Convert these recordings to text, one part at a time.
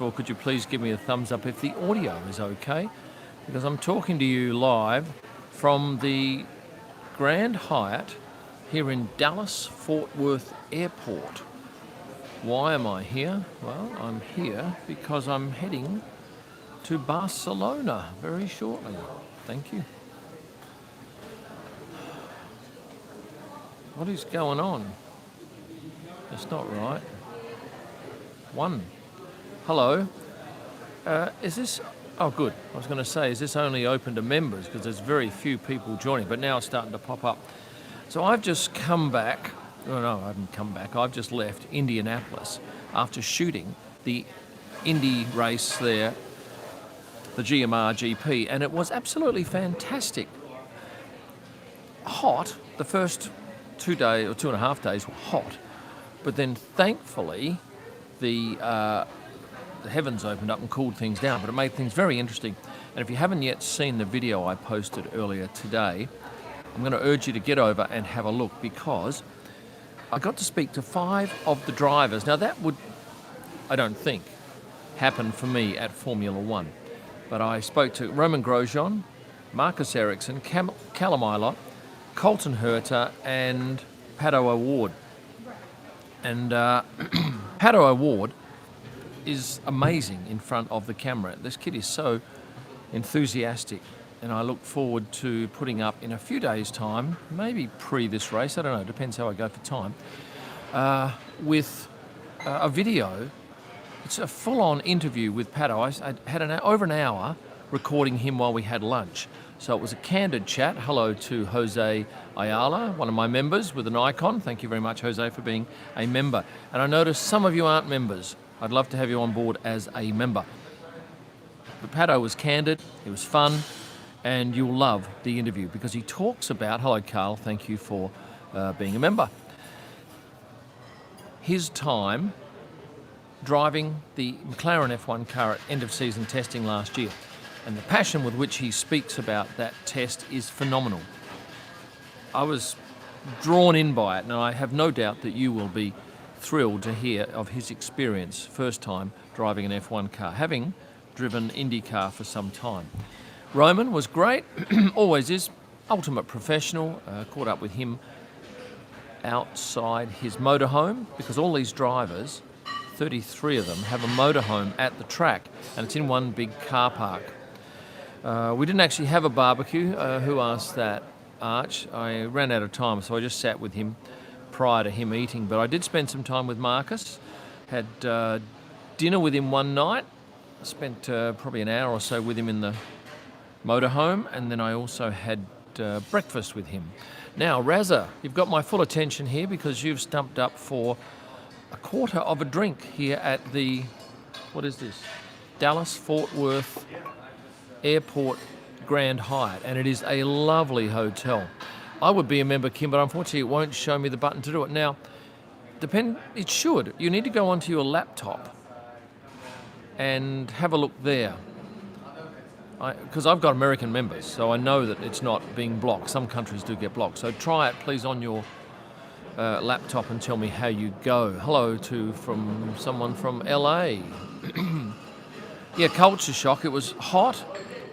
Or could you please give me a thumbs up if the audio is okay? Because I'm talking to you live from the Grand Hyatt here in Dallas-Fort Worth Airport. Why am I here? Well, I'm here because I'm heading to Barcelona very shortly. Thank you. What is going on? It's not right. Hello. Is this... Oh, good. I was going to say, is this only open to members? Because there's very few people joining, but now it's starting to pop up. So I've just come back... Oh, no, I haven't come back. I've just left Indianapolis after shooting the Indy race there, the GMR GP, and it was absolutely fantastic. Hot. The first 2 days, or 2.5 days were hot. But then, thankfully, the heavens opened up and cooled things down, but it made things very interesting. And if you haven't yet seen the video I posted earlier today, I'm going to urge you to get over and have a look, because I got to speak to 5 of the drivers. Now that would, I don't think, happen for me at Formula One. But I spoke to Romain Grosjean, Marcus Ericsson, Callum Ilott, Colton Herta and Paddock Award. And Paddock Award is amazing in front of the camera. This kid is so enthusiastic, and I look forward to putting up in a few days' time, maybe pre this race, I don't know, depends how I go for time, with a video. It's a full-on interview with Paddock. I had over an hour recording him while we had lunch. So it was a candid chat. Hello to Jose Ayala, one of my members with an icon. Thank you very much, Jose, for being a member. And I noticed some of you aren't members. I'd love to have you on board as a member. But Paddock was candid, it was fun, and you'll love the interview because he talks about, hello Carl, thank you for being a member, his time driving the McLaren F1 car at end of season testing last year. And the passion with which he speaks about that test is phenomenal. I was drawn in by it, and I have no doubt that you will be thrilled to hear of his experience, first time driving an F1 car, having driven Indycar for some time. Roman was great, always is, ultimate professional. Caught up with him outside his motorhome, because all these drivers, 33 of them, have a motorhome at the track, and it's in one big car park. We didn't actually have a barbecue. Who asked that, Arch? I ran out of time, so I just sat with him prior to him eating. But I did spend some time with Marcus, had dinner with him one night, spent probably an hour or so with him in the motorhome, and then I also had breakfast with him. Now, Razza, you've got my full attention here because you've stumped up for a quarter of a drink here at the, what is this? Dallas-Fort Worth Airport Grand Hyatt, and it is a lovely hotel. I would be a member, Kim, but unfortunately it won't show me the button to do it. Now, it should. You need to go onto your laptop and have a look there. Because I've got American members, so I know that it's not being blocked. Some countries do get blocked. So try it, please, on your laptop and tell me how you go. Hello from someone from LA. Yeah, culture shock. It was hot.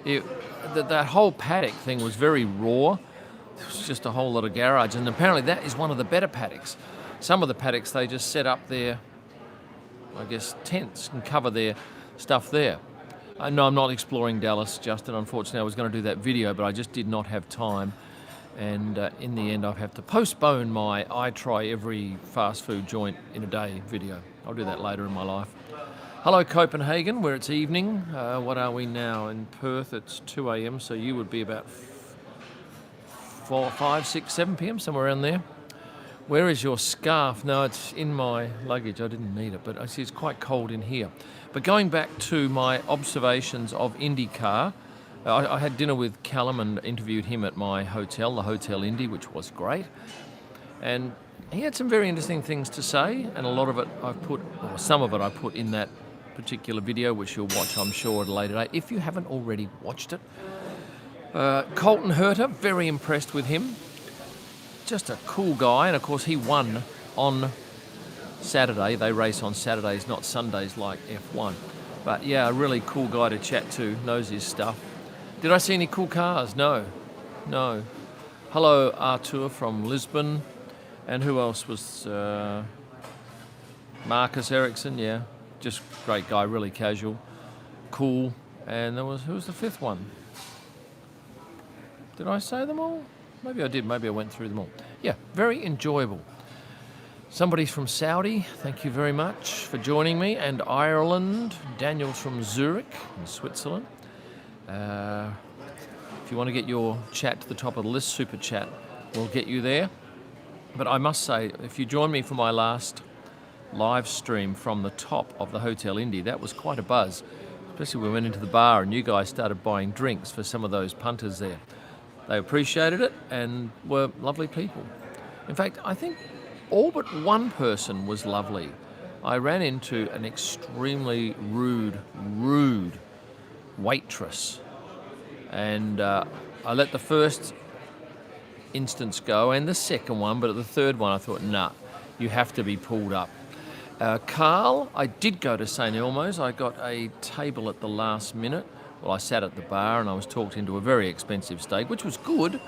That whole paddock thing was very raw. It was just a whole lot of garage, and apparently that is one of the better paddocks. Some of the paddocks, they just set up their, I guess, tents and cover their stuff there. No, I'm not exploring Dallas, Justin. Unfortunately, I was going to do that video, but I just did not have time. And in the end, I'll have to postpone my I try every fast food joint in a day video. I'll do that later in my life. Hello, Copenhagen, where it's evening. What are we now? In Perth, it's 2 a.m., so you would be about 4, 5, 6, 7 p.m., somewhere around there. Where is your scarf? No, it's in my luggage. I didn't need it, but I see it's quite cold in here. But going back to my observations of IndyCar, I had dinner with Callum and interviewed him at my hotel, the Hotel Indy, which was great. And he had some very interesting things to say, and a lot of it some of it I put in that particular video, which you'll watch, I'm sure, at a later date, if you haven't already watched it. Colton Herta, very impressed with him. Just a cool guy, and of course he won on Saturday. They race on Saturdays, not Sundays like F1. But yeah, a really cool guy to chat to, knows his stuff. Did I see any cool cars? No. Hello, Artur from Lisbon. And who else was... Marcus Ericsson, yeah. Just great guy, really casual. Cool. And who was the fifth one? Did I say them all? Maybe I did, maybe I went through them all. Yeah, very enjoyable. Somebody's from Saudi, thank you very much for joining me, and Ireland. Daniel's from Zurich in Switzerland. If you want to get your chat to the top of the list, Super Chat will get you there. But I must say, if you join me for my last live stream from the top of the Hotel Indy, that was quite a buzz. Especially when we went into the bar and you guys started buying drinks for some of those punters there. They appreciated it and were lovely people. In fact, I think all but one person was lovely. I ran into an extremely rude waitress. And I let the first instance go and the second one, but at the third one I thought, nah, you have to be pulled up. Carl, I did go to St Elmo's. I got a table at the last minute. Well, I sat at the bar and I was talked into a very expensive steak, which was good.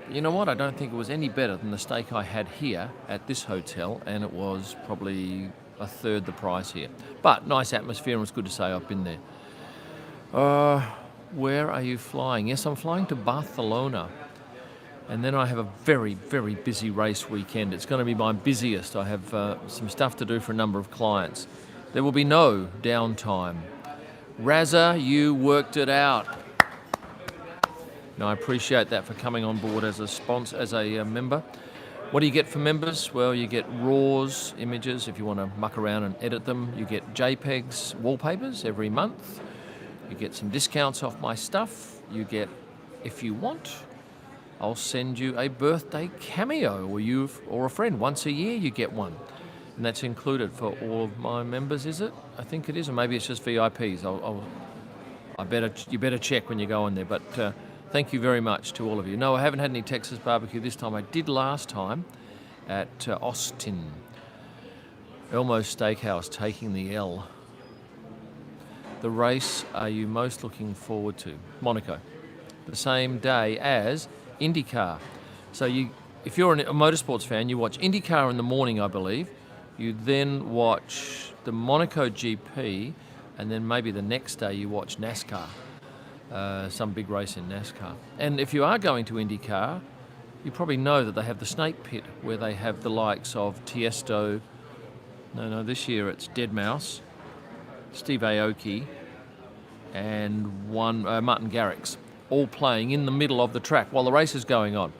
But you know what? I don't think it was any better than the steak I had here at this hotel, and it was probably a third the price here. But nice atmosphere, and it was good to say I've been there. Where are you flying? Yes, I'm flying to Barcelona. And then I have a very, very busy race weekend. It's going to be my busiest. I have some stuff to do for a number of clients. There will be no downtime. Razza, you worked it out. Now, I appreciate that for coming on board as a sponsor, as a member. What do you get for members? Well, you get RAWs, images, if you want to muck around and edit them. You get JPEGs, wallpapers every month. You get some discounts off my stuff. You get, if you want, I'll send you a birthday cameo, or a friend. Once a year you get one. And that's included for all of my members, is it? I think it is, or maybe it's just VIPs. You better check when you go in there. But thank you very much to all of you. No, I haven't had any Texas barbecue this time. I did last time at Austin. Elmo's Steakhouse taking the L. The race are you most looking forward to? Monaco. The same day as Indycar. So if you're a motorsports fan, you watch Indycar in the morning, I believe. You then watch the Monaco GP, and then maybe the next day you watch NASCAR, some big race in NASCAR. And if you are going to Indycar, you probably know that they have the Snake Pit, where they have the likes of Tiesto. No, this year it's Deadmau5, Steve Aoki, and Martin Garrix, all playing in the middle of the track while the race is going on.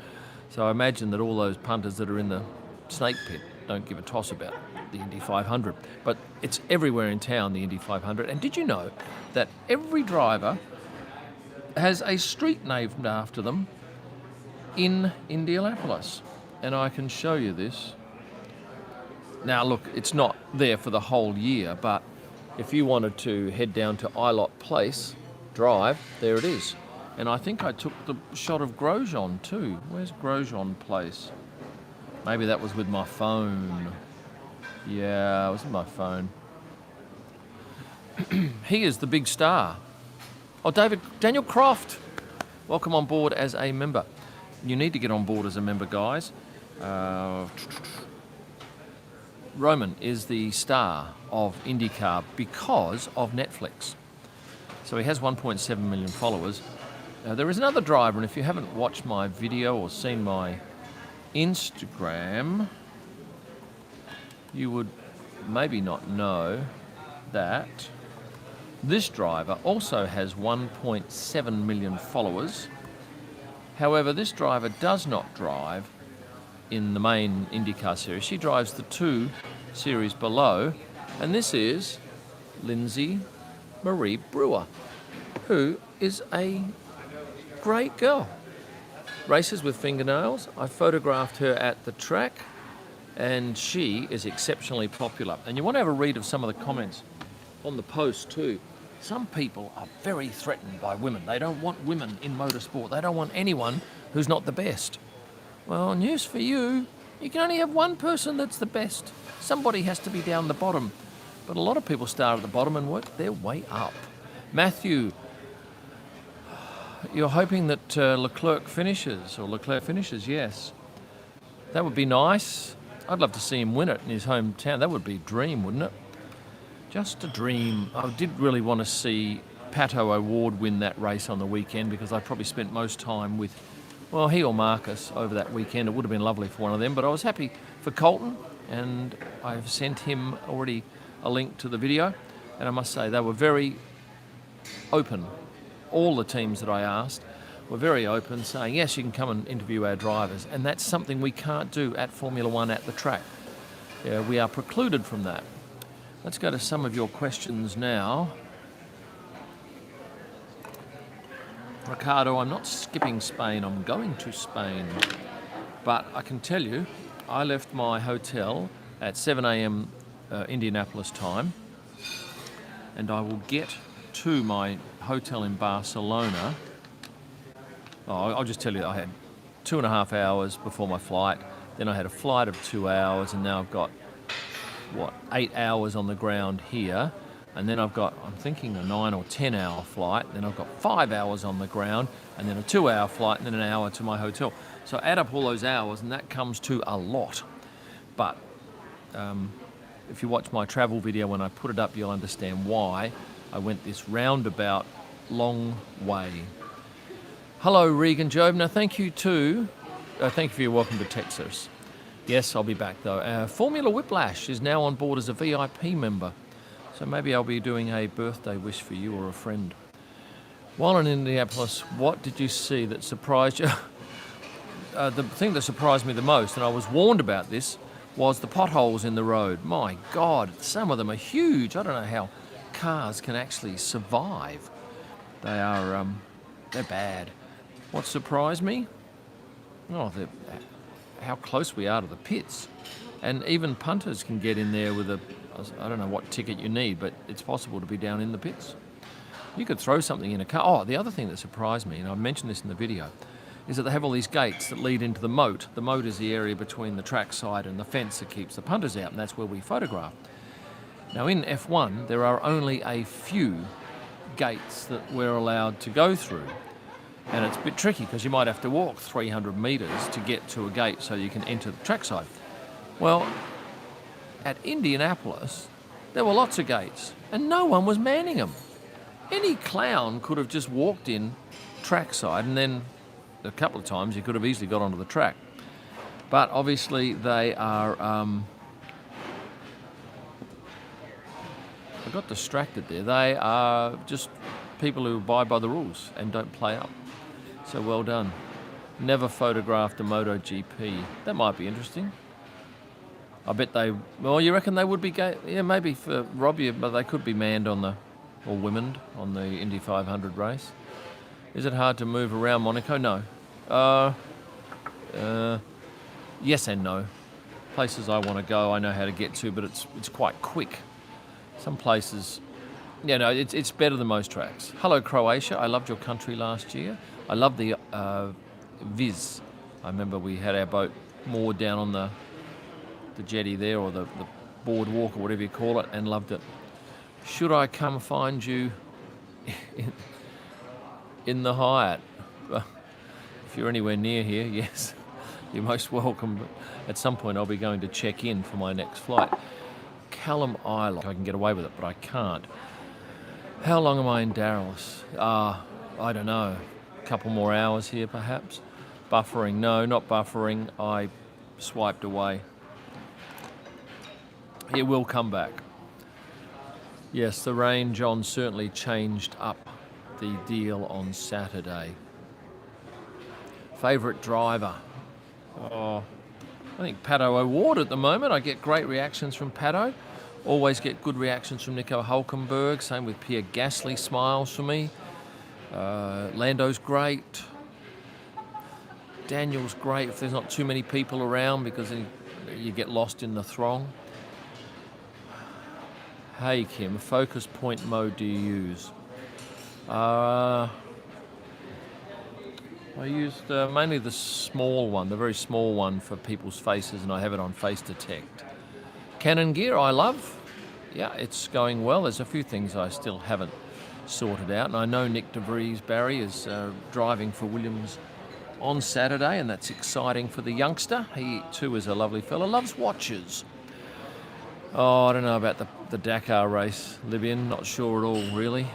So I imagine that all those punters that are in the Snake Pit don't give a toss about the Indy 500. But it's everywhere in town, the Indy 500. And did you know that every driver has a street named after them in Indianapolis? And I can show you this. Now, look, it's not there for the whole year, but if you wanted to head down to Ilott Place Drive, there it is. And I think I took the shot of Grosjean too. Where's Grosjean Place? Maybe that was with my phone. Yeah, it was with my phone. He is the big star. Oh, Daniel Croft. Welcome on board as a member. You need to get on board as a member, guys. Roman is the star of IndyCar because of Netflix. So he has 1.7 million followers. There is another driver, and if you haven't watched my video or seen my Instagram, you would maybe not know that this driver also has 1.7 million followers. However, this driver does not drive in the main IndyCar series. She drives the 2 series below, and this is Lindsay Marie Brewer, who is a great girl. Races with fingernails. I photographed her at the track, and she is exceptionally popular. And you want to have a read of some of the comments on the post too. Some people are very threatened by women. They don't want women in motorsport. They don't want anyone who's not the best. Well, news for you. You can only have one person that's the best. Somebody has to be down the bottom. But a lot of people start at the bottom and work their way up. Matthew, you're hoping that Leclerc finishes, yes. That would be nice. I'd love to see him win it in his hometown. That would be a dream, wouldn't it? Just a dream. I did really want to see Pato O'Ward win that race on the weekend because I probably spent most time with, well, he or Marcus over that weekend. It would have been lovely for one of them, but I was happy for Colton, and I've sent him already a link to the video, and I must say they were very open. All the teams that I asked were very open, saying, yes, you can come and interview our drivers, and that's something we can't do at Formula One at the track. We are precluded from that. Let's go to some of your questions now. Ricardo, I'm not skipping Spain, I'm going to Spain. But I can tell you, I left my hotel at 7 a.m. Indianapolis time, and I will get to my hotel in Barcelona. I'll just tell you, I had 2.5 hours before my flight, then I had a flight of 2 hours, and now I've got, 8 hours on the ground here, and then I've got, I'm thinking, a 9 or 10 hour flight, then I've got 5 hours on the ground, and then a 2 hour flight, and then an hour to my hotel. So add up all those hours, and that comes to a lot. But if you watch my travel video when I put it up, you'll understand why I went this roundabout long way. Hello, Regan Jobner. Thank you too. Thank you for your welcome to Texas. Yes, I'll be back though. Formula Whiplash is now on board as a VIP member. So maybe I'll be doing a birthday wish for you or a friend. While in Indianapolis, what did you see that surprised you? The thing that surprised me the most, and I was warned about this, was the potholes in the road. My God, some of them are huge. I don't know how cars can actually survive. They are, they're bad. What surprised me? How close we are to the pits. And even punters can get in there with I don't know what ticket you need, but it's possible to be down in the pits. You could throw something in a car. Oh, the other thing that surprised me, and I mentioned this in the video, is that they have all these gates that lead into the moat. The moat is the area between the trackside and the fence that keeps the punters out, and that's where we photograph. Now in F1, there are only a few gates that we're allowed to go through. And it's a bit tricky because you might have to walk 300 metres to get to a gate so you can enter the trackside. Well, at Indianapolis, there were lots of gates and no one was manning them. Any clown could have just walked in trackside, and then a couple of times you could have easily got onto the track. But obviously they are... I got distracted there. They are just people who abide by the rules and don't play up. So well done. Never photographed a MotoGP. That might be interesting. I bet you reckon they would be gay? Yeah, maybe for Robbie, but they could be manned or womened on the Indy 500 race. Is it hard to move around Monaco? No. Yes and no. Places I want to go, I know how to get to, but it's quite quick. Some places, it's better than most tracks. Hello, Croatia. I loved your country last year. I love the Viz. I remember we had our boat moored down on the jetty there, or the boardwalk, or whatever you call it, and loved it. Should I come find you in the Hyatt? If you're anywhere near here, yes, you're most welcome. But at some point I'll be going to check in for my next flight. Callum Island. I can get away with it, but I can't. How long am I in Dallas? I don't know. A couple more hours here, perhaps. Buffering? No, not buffering. I swiped away. It will come back. Yes, the rain, John, certainly changed up the deal on Saturday. Favourite driver? I think Pato O'Ward at the moment. I get great reactions from Pato. Always get good reactions from Nico Hülkenberg. Same with Pierre Gasly, smiles for me. Lando's great. Daniel's great if there's not too many people around, because then you get lost in the throng. Hey Kim, focus point mode do you use? I used mainly the small one, the very small one for people's faces, and I have it on face detect. Canon gear I love. yeah, it's going well. There's a few things I still haven't sorted out, and I know Nick de Vries Barry is driving for Williams on Saturday, and that's exciting for the youngster. He too is a lovely fella, loves watches. Oh, I don't know about the Dakar race, Libyan, not sure at all, really.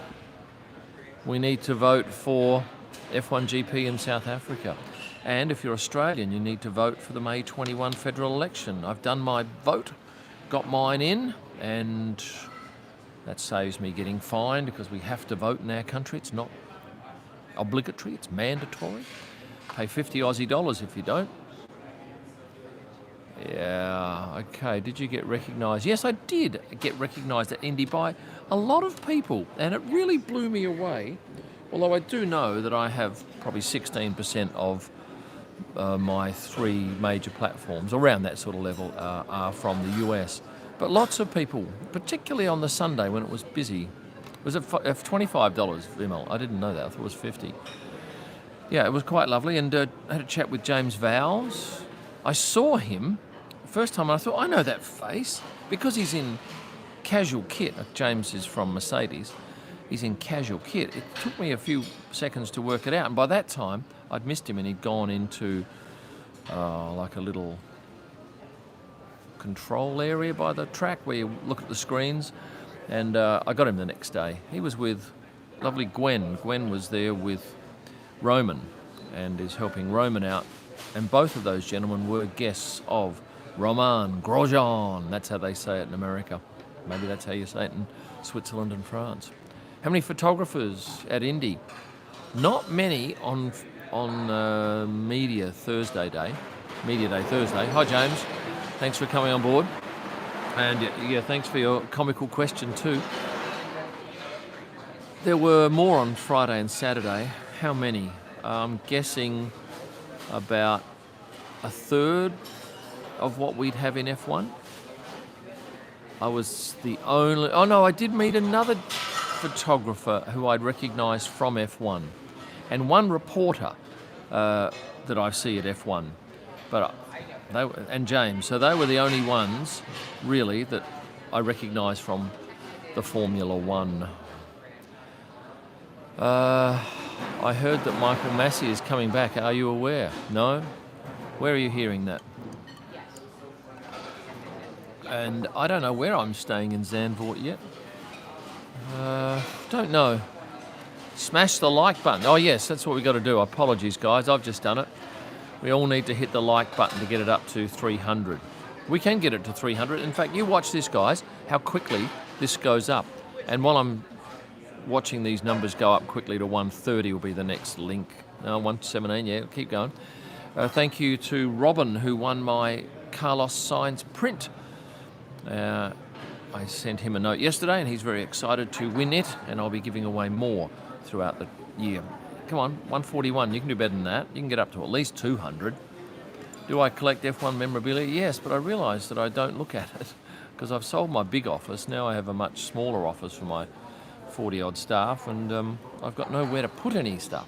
We need to vote for F1 GP in South Africa. And if you're Australian, you need to vote for the May 21 federal election. I've done my vote, got mine in, and that saves me getting fined because we have to vote in our country. It's not obligatory, it's mandatory. Pay 50 Aussie dollars if you don't. Yeah, okay. Did you get recognised? Yes, I did get recognised at Indy by a lot of people, and it really blew me away. Although I do know that I have probably 16% of my 3 major platforms, around that sort of level, are from the US. But lots of people, particularly on the Sunday when it was busy, was it $25, Vimal? I didn't know that. I thought it was 50. Yeah, it was quite lovely, and I had a chat with James Vowles. I saw him first time, and I thought, I know that face, because he's in casual kit. James is from Mercedes. He's in casual kit. It took me a few seconds to work it out, and by that time, I'd missed him, and he'd gone into like a little control area by the track where you look at the screens, and I got him the next day. He was with lovely Gwen. Gwen was there with Roman and is helping Roman out, and both of those gentlemen were guests of Romain Grosjean. That's how they say it in America. Maybe that's how you say it in Switzerland and France. How many photographers at Indy? Not many on Media Day Thursday. Hi James, thanks for coming on board, and yeah, thanks for your comical question too. There were more on Friday and Saturday. How many? I'm guessing about a third of what we'd have in F1. I was the only... Oh no, I did meet another photographer who I'd recognised from F1, and one reporter that I see at F1. But and James, so they were the only ones really that I recognised from the Formula One. I heard that Michael Massey is coming back. Are you aware? No? Where are you hearing that? And I don't know where I'm staying in Zandvoort yet. Don't know. Smash the like button. Oh yes, that's what we got to do. Apologies guys, I've just done it. We all need to hit the like button to get it up to 300. We can get it to 300. In fact, you watch this guys, how quickly this goes up. And while I'm watching these numbers go up quickly to 130 will be the next link. 117, yeah, keep going. Thank you to Robin, who won my Carlos Sainz print. I sent him a note yesterday, and he's very excited to win it, and I'll be giving away more throughout the year. Come on, 141, you can do better than that. You can get up to at least 200. Do I collect F1 memorabilia? Yes, but I realise that I don't look at it because I've sold my big office. Now I have a much smaller office for my 40-odd staff, and I've got nowhere to put any stuff.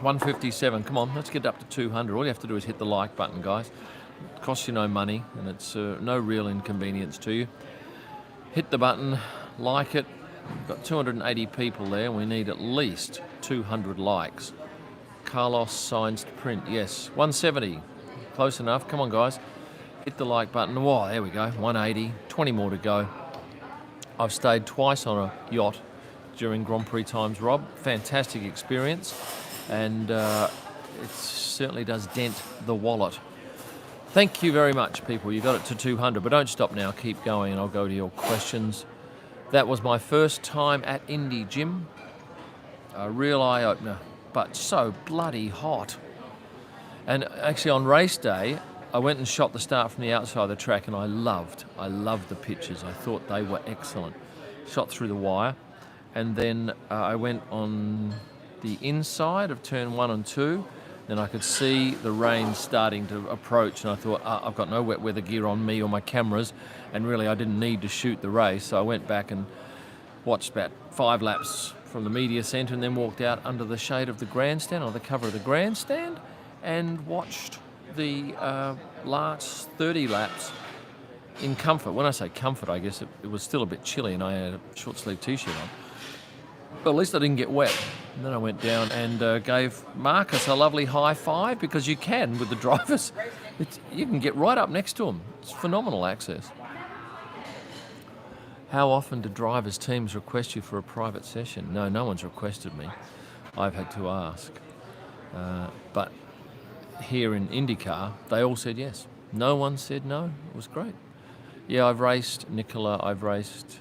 157, come on, let's get up to 200. All you have to do is hit the like button, guys. It costs you no money, and it's no real inconvenience to you. Hit the button, like it. We've got 280 people there, and we need at least 200 likes. Carlos Sainz print, yes. 170, close enough. Come on, guys. Hit the like button. Whoa, there we go, 180, 20 more to go. I've stayed twice on a yacht during Grand Prix times, Rob. Fantastic experience, and it certainly does dent the wallet. Thank you very much, people. You got it to 200, but don't stop now. Keep going, and I'll go to your questions. That was my first time at Indy, Jim. A real eye-opener, but so bloody hot. And actually on race day, I went and shot the start from the outside of the track, and I loved the pictures. I thought they were excellent. Shot through the wire, and then I went on the inside of turn 1 and 2. Then I could see the rain starting to approach, and I thought, I've got no wet weather gear on me or my cameras, and really I didn't need to shoot the race. So I went back and watched about 5 laps from the media centre, and then walked out under the shade of the grandstand, on the cover of the grandstand, and watched the last 30 laps in comfort. When I say comfort, I guess it was still a bit chilly and I had a short sleeve t-shirt on. But at least I didn't get wet. And then I went down and gave Marcus a lovely high five, because you can with the drivers. You can get right up next to them. It's phenomenal access. How often do drivers' teams request you for a private session? No one's requested me. I've had to ask. But here in IndyCar, they all said yes. No one said no. It was great. Yeah, I've raced Nicola, I've raced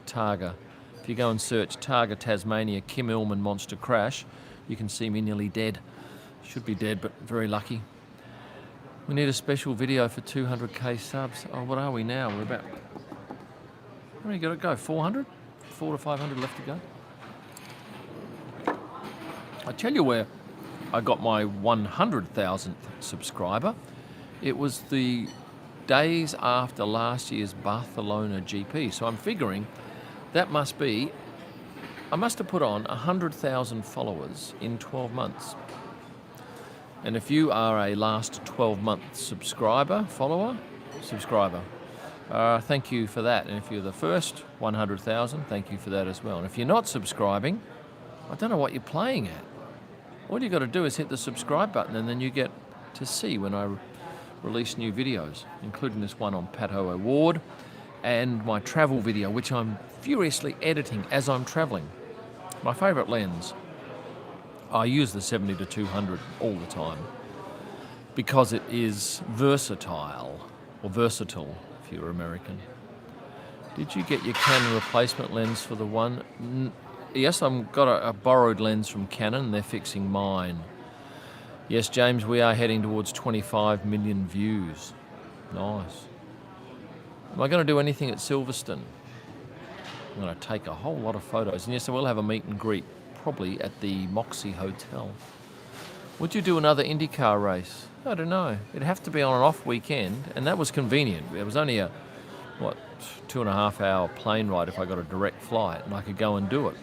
Targa. If you go and search Targa Tasmania Kim Illman Monster Crash, you can see me nearly dead. Should be dead, but very lucky. We need a special video for 200k subs. Oh, what are we now? We're about... How many got to go? 400? 400 to 500 left to go. I tell you where I got my 100,000th subscriber. It was the days after last year's Barcelona GP. So I'm figuring that must be, I must have put on 100,000 followers in 12 months. And if you are a last 12-month subscriber, thank you for that. And if you're the first 100,000, thank you for that as well. And if you're not subscribing, I don't know what you're playing at. All you got to do is hit the subscribe button, and then you get to see when I release new videos, including this one on Paddock Award and my travel video, which I'm furiously editing as I'm traveling. My favourite lens. I use the 70 to 200 all the time because it is versatile, or versatile if you're American. Did you get your Canon replacement lens for the one? Yes, I've got a borrowed lens from Canon. They're fixing mine. Yes, James, we are heading towards 25 million views. Nice. Am I going to do anything at Silverstone? I'm going to take a whole lot of photos. And yes, I will have a meet and greet, probably at the Moxie Hotel. Would you do another IndyCar race? I don't know. It'd have to be on an off weekend, and that was convenient. It was only a, 2.5 hour plane ride if I got a direct flight, and I could go and do it.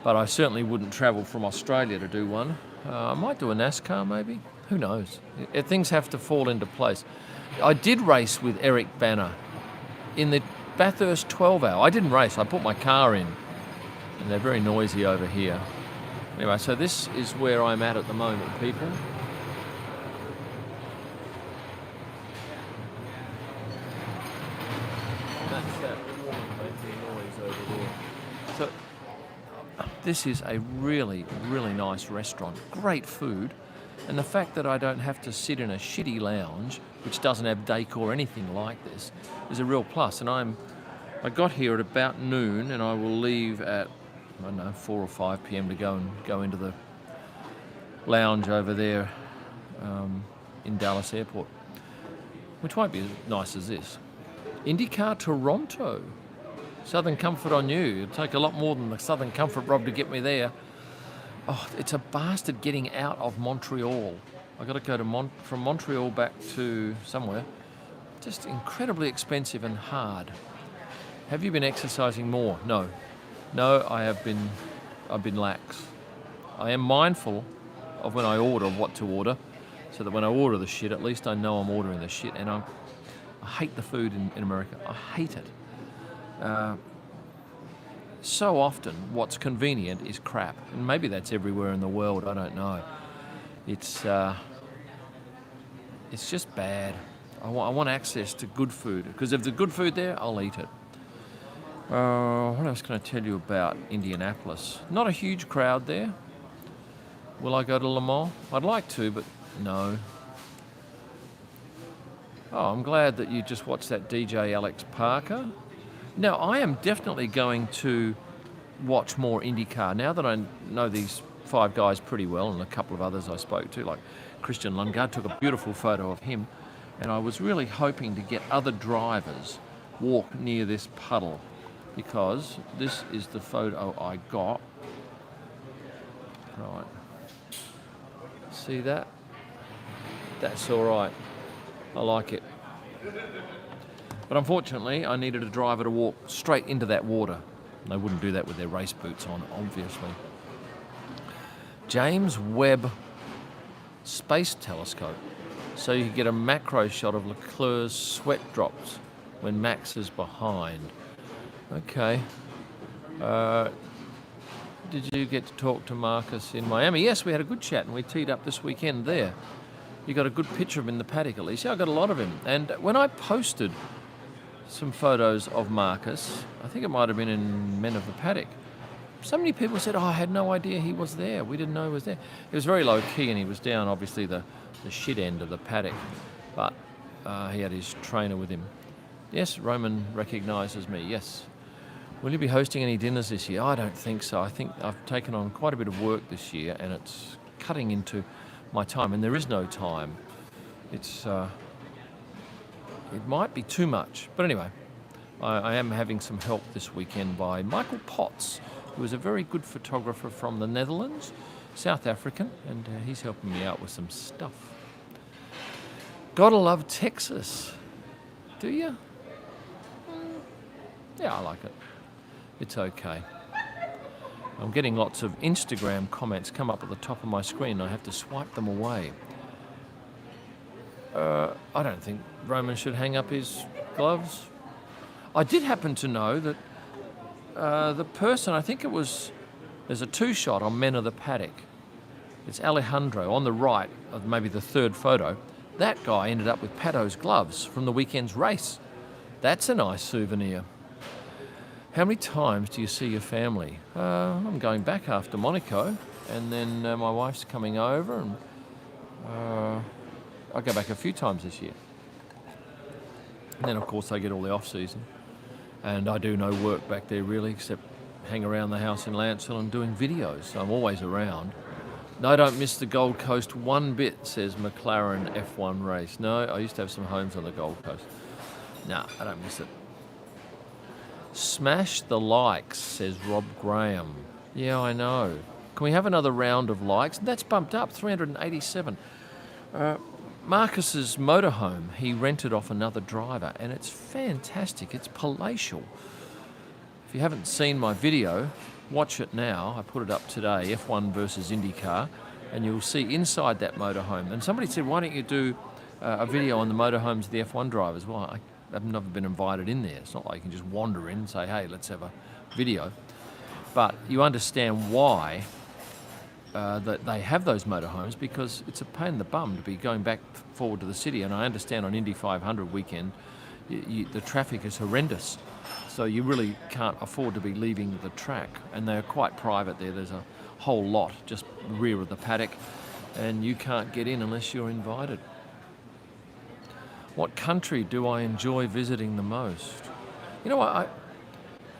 But I certainly wouldn't travel from Australia to do one. I might do a NASCAR maybe. Who knows? Things have to fall into place. I did race with Eric Banner in the Bathurst 12 hour. I didn't race. I put my car in, and they're very noisy over here. Anyway, so this is where I'm at the moment, people. That's that woman making noise over there. So this is a really, really nice restaurant. Great food. And the fact that I don't have to sit in a shitty lounge, which doesn't have decor or anything like this, is a real plus. And I got here at about noon, and I will leave at, 4 or 5 p.m. to go into the lounge over there in Dallas Airport, which won't be as nice as this. IndyCar Toronto. Southern Comfort on you. It'll take a lot more than the Southern Comfort, Rob, to get me there. Oh, it's a bastard getting out of Montreal. I've got to go from Montreal back to somewhere. Just incredibly expensive and hard. Have you been exercising more? No, I've been lax. I am mindful of when I order what to order, so that when I order the shit, at least I know I'm ordering the shit. And I hate the food in America. I hate it. So often what's convenient is crap, and maybe that's everywhere in the world, I don't know. It's just bad. I want access to good food, because if there's good food there, I'll eat it. What else can I tell you about Indianapolis? Not a huge crowd there. Will I go to Le Mans? I'd like to, but no. Oh, I'm glad that you just watched that DJ Alex Parker. Now, I am definitely going to watch more IndyCar. Now that I know these 5 guys pretty well, and a couple of others I spoke to, like Christian Lundgaard, took a beautiful photo of him, and I was really hoping to get other drivers walk near this puddle, because this is the photo I got. Right. See that? That's all right. I like it. But unfortunately, I needed a driver to walk straight into that water. They wouldn't do that with their race boots on, obviously. James Webb Space Telescope. So you can get a macro shot of Leclerc's sweat drops when Max is behind. Okay. Did you get to talk to Marcus in Miami? Yes, we had a good chat and we teed up this weekend there. You got a good picture of him in the paddock, at least. Yeah, I got a lot of him. And when I posted some photos of Marcus, I think it might have been in Men of the Paddock, so many people said, I had no idea he was there. We didn't know he was there. He was very low key and he was down, obviously, the shit end of the paddock. But he had his trainer with him. Yes, Roman recognises me, yes. Will you be hosting any dinners this year? I don't think so. I think I've taken on quite a bit of work this year and it's cutting into my time. And there is no time. It might be too much. But anyway, I am having some help this weekend by Michael Potts, who is a very good photographer from the Netherlands, South African, and he's helping me out with some stuff. Gotta love Texas. Do you? Yeah, I like it. It's okay. I'm getting lots of Instagram comments come up at the top of my screen. I have to swipe them away. I don't think Roman should hang up his gloves. I did happen to know that the person, I think it was, there's a two-shot on Men of the Paddock. It's Alejandro on the right of maybe the third photo. That guy ended up with Paddock's gloves from the weekend's race. That's a nice souvenir. How many times do you see your family? I'm going back after Monaco, and then my wife's coming over, and I go back a few times this year. And then, of course, I get all the off-season. And I do no work back there, really, except hang around the house in Lancel and doing videos. So I'm always around. No, I don't miss the Gold Coast one bit, says McLaren F1 Race. No, I used to have some homes on the Gold Coast. No, I don't miss it. Smash the likes, says Rob Graham. Yeah, I know. Can we have another round of likes? That's bumped up, 387. Marcus's motorhome, he rented off another driver, and it's fantastic. It's palatial. If you haven't seen my video, watch it now. I put it up today, F1 versus Indycar, and you'll see inside that motorhome. And somebody said, why don't you do a video on the motorhomes of the F1 drivers? Well, I've never been invited in there. It's not like you can just wander in and say, hey, let's have a video. But you understand why that they have those motorhomes, because it's a pain in the bum to be going back forward to the city. And I understand on Indy 500 weekend, the traffic is horrendous. So you really can't afford to be leaving the track. And they're quite private there. There's a whole lot just rear of the paddock. And you can't get in unless you're invited. What country do I enjoy visiting the most? You know what,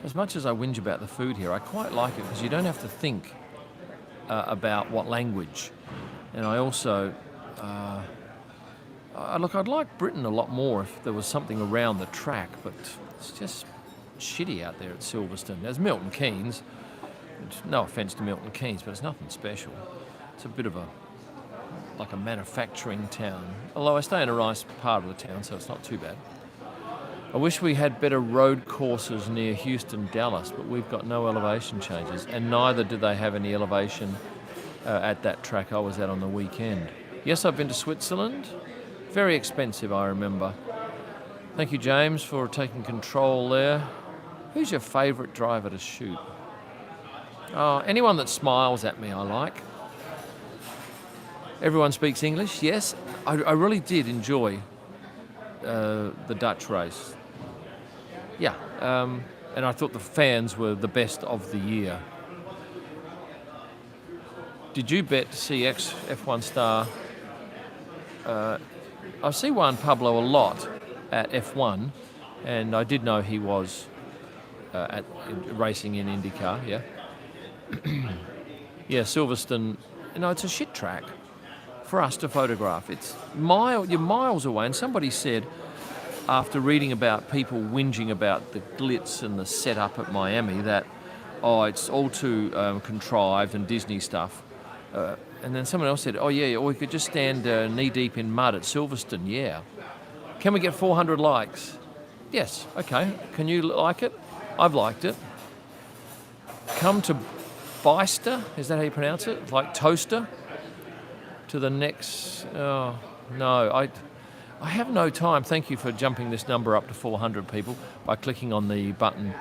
as much as I whinge about the food here, I quite like it because you don't have to think about what language. And I also, I'd like Britain a lot more if there was something around the track, but it's just shitty out there at Silverstone. There's Milton Keynes. No offence to Milton Keynes, but it's nothing special. It's a bit of like a manufacturing town. Although I stay in a nice part of the town, so it's not too bad. I wish we had better road courses near Houston, Dallas, but we've got no elevation changes, and neither do they have any elevation at that track I was at on the weekend. Yes, I've been to Switzerland. Very expensive, I remember. Thank you, James, for taking control there. Who's your favourite driver to shoot? Oh, anyone that smiles at me I like. Everyone speaks English, yes. I really did enjoy the Dutch race. Yeah, and I thought the fans were the best of the year. Did you bet to see ex-F1 star? I see Juan Pablo a lot at F1, and I did know he was racing in Indycar, yeah. Yeah, Silverstone, it's a shit track for us to photograph. You're miles away, and somebody said, after reading about people whinging about the glitz and the setup at Miami, that, it's all too contrived and Disney stuff. And then someone else said, or we could just stand knee-deep in mud at Silverstone, yeah. Can we get 400 likes? Yes, okay. Can you like it? I've liked it. Come to Bicester, is that how you pronounce it? Like toaster? To the next, no, I have no time. Thank you for jumping this number up to 400 people by clicking on the button.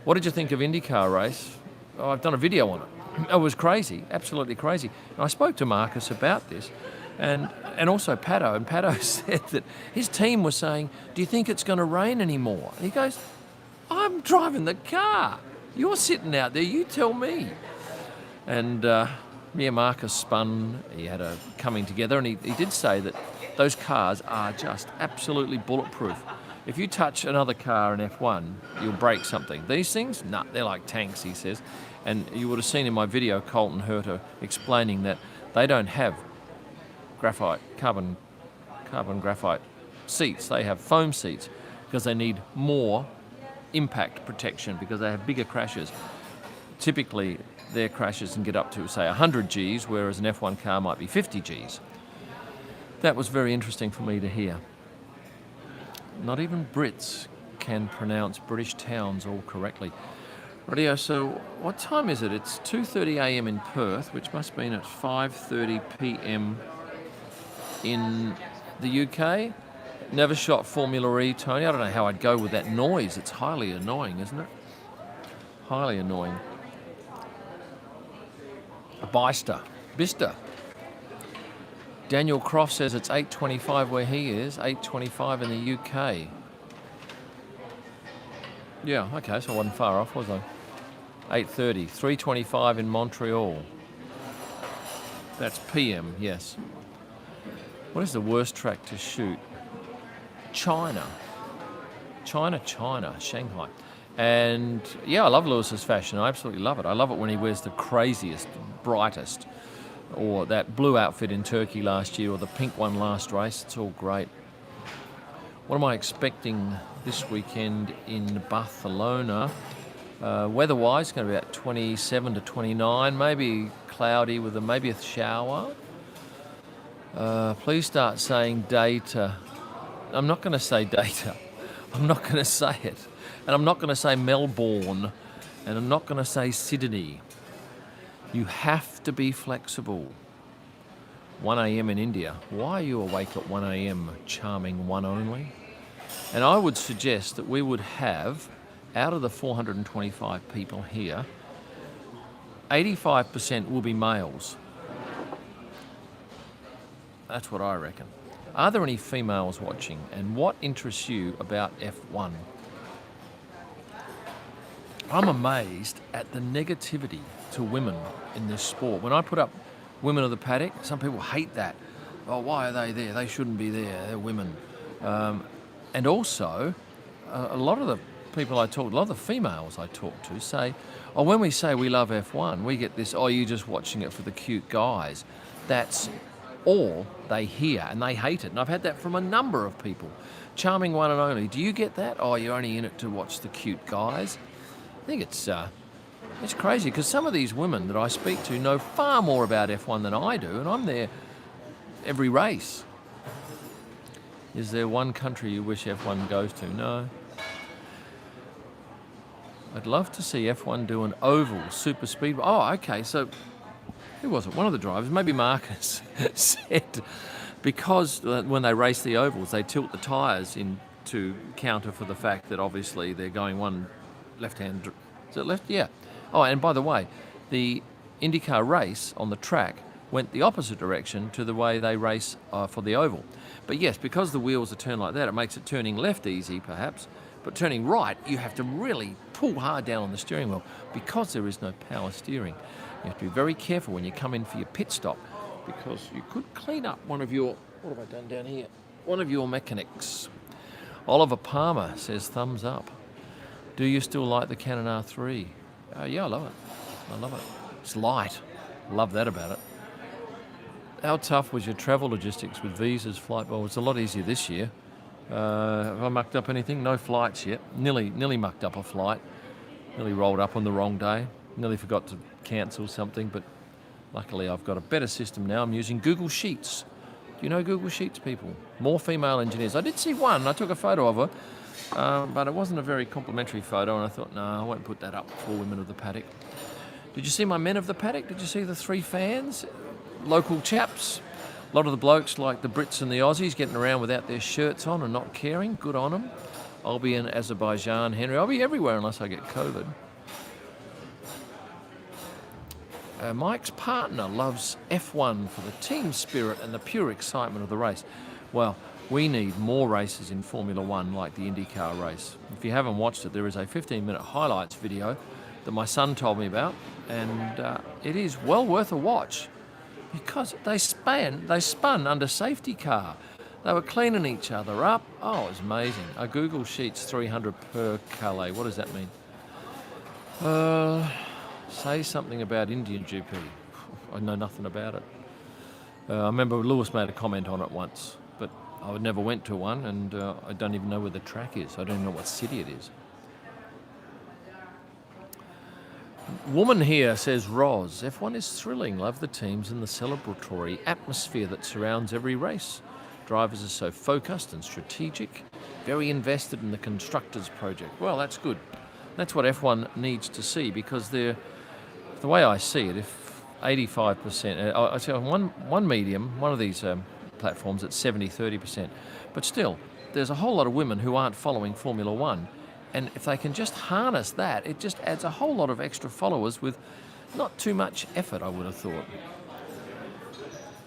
What did you think of Indycar Race? Oh, I've done a video on it. It was crazy, absolutely crazy. And I spoke to Marcus about this, and also Paddock, and Paddock said that his team was saying, do you think it's going to rain anymore? And he goes, I'm driving the car. You're sitting out there, you tell me. And Marcus spun, he had a coming together, and he did say that those cars are just absolutely bulletproof. If you touch another car in F1, you'll break something. These things, nah, they're like tanks, he says. And you would have seen in my video Colton Herter explaining that they don't have carbon graphite seats. They have foam seats because they need more impact protection because they have bigger crashes. Typically, their crashes can get up to, say, 100 Gs, whereas an F1 car might be 50 Gs. That was very interesting for me to hear. Not even Brits can pronounce British towns all correctly. Radio, so what time is it? It's 2:30 a.m. in Perth, which must mean it's 5:30 p.m. in the UK. Never shot Formula E, Tony. I don't know how I'd go with that noise. It's highly annoying, isn't it? Highly annoying. Bista. Daniel Croft says it's 8:25 where he is, 8:25 in the UK. Yeah, okay, so I wasn't far off, was I? 8:30, 3:25 in Montreal. That's PM, yes. What is the worst track to shoot? China, Shanghai. And yeah, I love Lewis's fashion. I absolutely love it. I love it when he wears the craziest, brightest, or that blue outfit in Turkey last year, or the pink one last race. It's all great. What am I expecting this weekend in Barcelona? Weather-wise, it's going to be about 27 to 29, maybe cloudy with maybe a shower. Please start saying data. I'm not going to say data. I'm not going to say it. And I'm not going to say Melbourne. And I'm not going to say Sydney. You have to be flexible. 1 a.m. in India. Why are you awake at 1 a.m., charming one only? And I would suggest that we would have, out of the 425 people here, 85% will be males. That's what I reckon. Are there any females watching? And what interests you about F1? I'm amazed at the negativity to women in this sport. When I put up women of the paddock, some people hate that. Oh, why are they there? They shouldn't be there. They're women. And also, a lot of the people I talk to, a lot of the females I talk to say, oh, when we say we love F1, we get this, oh, you're just watching it for the cute guys. That's all they hear, and they hate it. And I've had that from a number of people. Charming one and only. Do you get that? Oh, you're only in it to watch the cute guys? I think it's crazy, because some of these women that I speak to know far more about F1 than I do, and I'm there every race. Is there one country you wish F1 goes to? No. I'd love to see F1 do an oval super speed. Oh, okay, so who was it? One of the drivers, maybe Marcus, said because when they race the ovals, they tilt the tyres in to counter for the fact that obviously they're going one left-hand. Is it left? Yeah. Oh, and by the way, the IndyCar race on the track went the opposite direction to the way they race for the oval. But yes, because the wheels are turned like that, it makes it turning left easy, perhaps. But turning right, you have to really pull hard down on the steering wheel because there is no power steering. You have to be very careful when you come in for your pit stop, because you could clean up one of your, what have I done down here? One of your mechanics. Oliver Palmer says thumbs up. Do you still like the Canon R3? Yeah, I love it. I love it. It's light. Love that about it. How tough was your travel logistics with visas, flight? Well, it's a lot easier this year. Have I mucked up anything? No flights yet. Nearly mucked up a flight. Nearly rolled up on the wrong day. Nearly forgot to cancel something, but luckily I've got a better system now. I'm using Google Sheets. Do you know Google Sheets, people? More female engineers. I did see one, and I took a photo of her, but it wasn't a very complimentary photo, and I thought, no, I won't put that up for women of the paddock. Did you see my men of the paddock? Did you see the 3 fans? Local chaps. A lot of the blokes, like the Brits and the Aussies, getting around without their shirts on and not caring. Good on them. I'll be in Azerbaijan, Henry. I'll be everywhere unless I get COVID. Mike's partner loves F1 for the team spirit and the pure excitement of the race. Well, we need more races in Formula One like the Indycar race. If you haven't watched it, there is a 15-minute highlights video that my son told me about, and it is well worth a watch because they spun under safety car. They were cleaning each other up. Oh, it was amazing. A Google Sheets 300 per Calais. What does that mean? Say something about Indian GP. I know nothing about it. I remember Lewis made a comment on it once, but I never went to one, and I don't even know where the track is. I don't even know what city it is. Woman here says, Roz, F1 is thrilling. Love the teams and the celebratory atmosphere that surrounds every race. Drivers are so focused and strategic, very invested in the constructors project. Well, that's good. That's what F1 needs to see, because the way I see it, if 85%, I see on one medium, one of these platforms, it's 70-30%. But still, there's a whole lot of women who aren't following Formula One. And if they can just harness that, it just adds a whole lot of extra followers with not too much effort, I would have thought.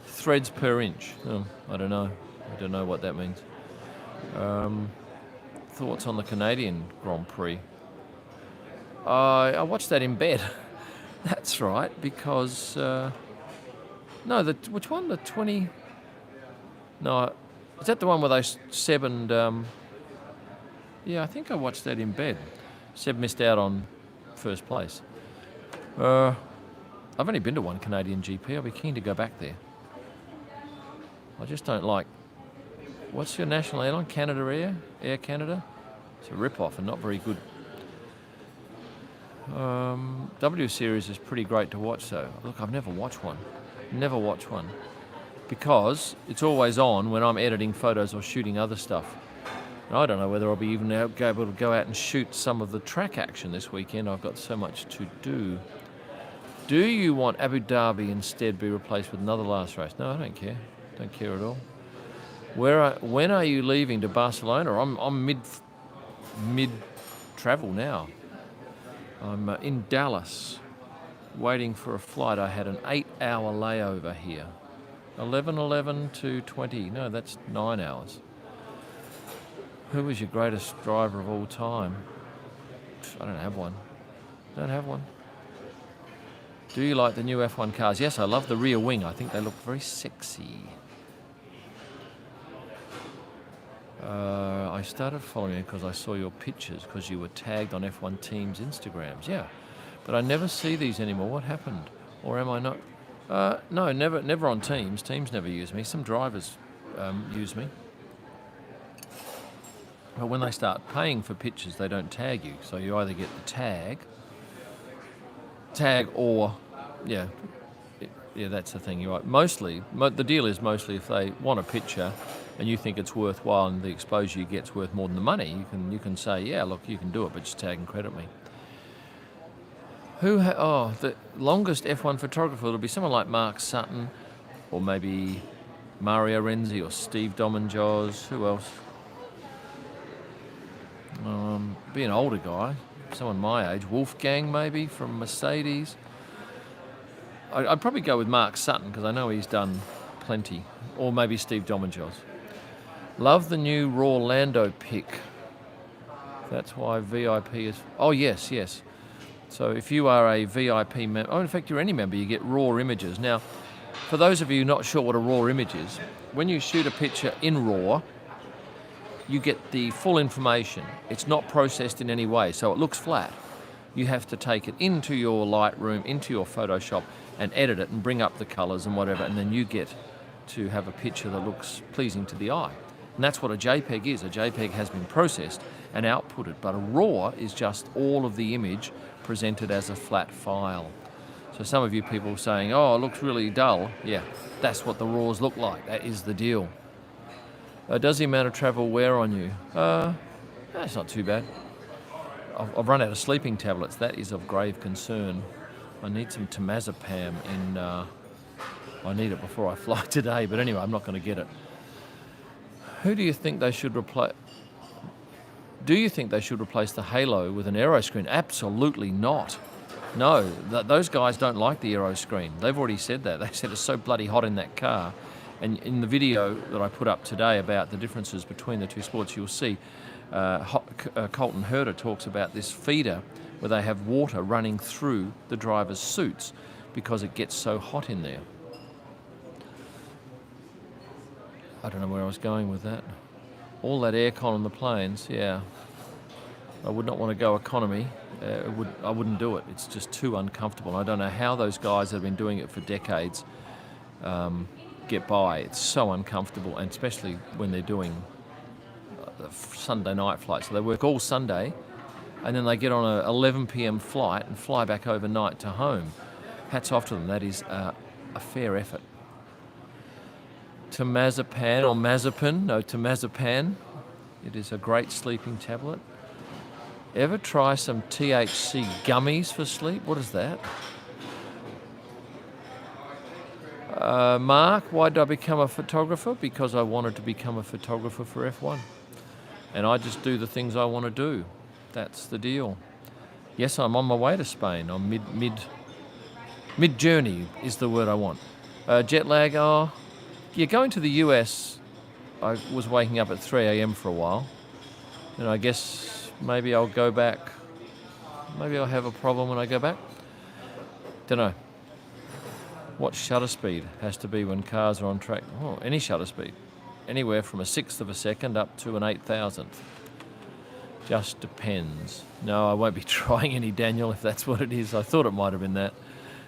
Threads per inch. Oh, I don't know. I don't know what that means. Thoughts on the Canadian Grand Prix? I watched that in bed. That's right, because... which one? The 20... No, is that the one where Seb and... Yeah, I think I watched that in bed. Seb missed out on first place. I've only been to one Canadian GP. I'll be keen to go back there. I just don't like... What's your national airline? Canada Air Canada? It's a rip-off and not very good. W Series is pretty great to watch, though. Look, I've never watched one. Never watched one. Because it's always on when I'm editing photos or shooting other stuff. And I don't know whether I'll be even able to go out and shoot some of the track action this weekend. I've got so much to do. Do you want Abu Dhabi instead be replaced with another last race? No, I don't care. Don't care at all. When are you leaving to Barcelona? I'm mid travel now. I'm in Dallas, waiting for a flight. I had an 8-hour layover here. 11:11 to 20. No, that's 9 hours. Who was your greatest driver of all time? I don't have one. Don't have one. Do you like the new F1 cars? Yes, I love the rear wing. I think they look very sexy. I started following you because I saw your pictures, because you were tagged on F1 Team's Instagrams. Yeah, but I never see these anymore. What happened? Or am I not? No, never on Teams. Teams never use me. Some drivers use me. But when they start paying for pictures, they don't tag you. So you either get the tag or, yeah, that's the thing. You're right. Mostly, the deal is mostly if they want a picture and you think it's worthwhile and the exposure you get's worth more than the money, you can say, yeah, look, you can do it, but just tag and credit me. The longest F1 photographer, it'll be someone like Mark Sutton, or maybe Mario Renzi or Steve Domenjoz. Who else? Be an older guy, someone my age. Wolfgang, maybe, from Mercedes. I'd probably go with Mark Sutton, because I know he's done plenty. Or maybe Steve Domenjoz. Love the new Raw Lando pic. That's why VIP is... Oh, yes. So if you are a VIP member... Oh, in fact, you're any member, you get raw images. Now, for those of you not sure what a raw image is, when you shoot a picture in RAW, you get the full information. It's not processed in any way, so it looks flat. You have to take it into your Lightroom, into your Photoshop, and edit it and bring up the colours and whatever, and then you get to have a picture that looks pleasing to the eye. And that's what a JPEG is. A JPEG has been processed and outputted, but a RAW is just all of the image presented as a flat file. So some of you people saying, oh, it looks really dull. Yeah, that's what the RAWs look like. That is the deal. Does the amount of travel wear on you? It's not too bad. I've run out of sleeping tablets. That is of grave concern. I need some temazepam in I need it before I fly today, but anyway, I'm not going to get it. Who do you think they should replace? Do you think they should replace the halo with an aero screen? Absolutely not. No, those guys don't like the aero screen. They've already said that. They said it's so bloody hot in that car. And in the video that I put up today about the differences between the two sports, you'll see Colton Herter talks about this feeder where they have water running through the driver's suits because it gets so hot in there. I don't know where I was going with that. All that aircon on the planes, yeah. I would not want to go economy. I wouldn't do it. It's just too uncomfortable. I don't know how those guys that have been doing it for decades get by. It's so uncomfortable, and especially when they're doing the Sunday night flights. So they work all Sunday, and then they get on a 11 p.m. flight and fly back overnight to home. Hats off to them. That is a fair effort. Temazepam or Mazepin, no, Temazepam. It is a great sleeping tablet. Ever try some THC gummies for sleep? What is that? Mark, why did I become a photographer? Because I wanted to become a photographer for F1. And I just do the things I want to do. That's the deal. Yes, I'm on my way to Spain. I'm mid-journey is the word I want. Jet lag, going to the US, I was waking up at 3 a.m. for a while. And I guess maybe I'll go back. Maybe I'll have a problem when I go back. Don't know. What shutter speed has to be when cars are on track? Oh, any shutter speed. Anywhere from 1/6 of a second up to an 8,000th. Just depends. No, I won't be trying any, Daniel, if that's what it is. I thought it might have been that.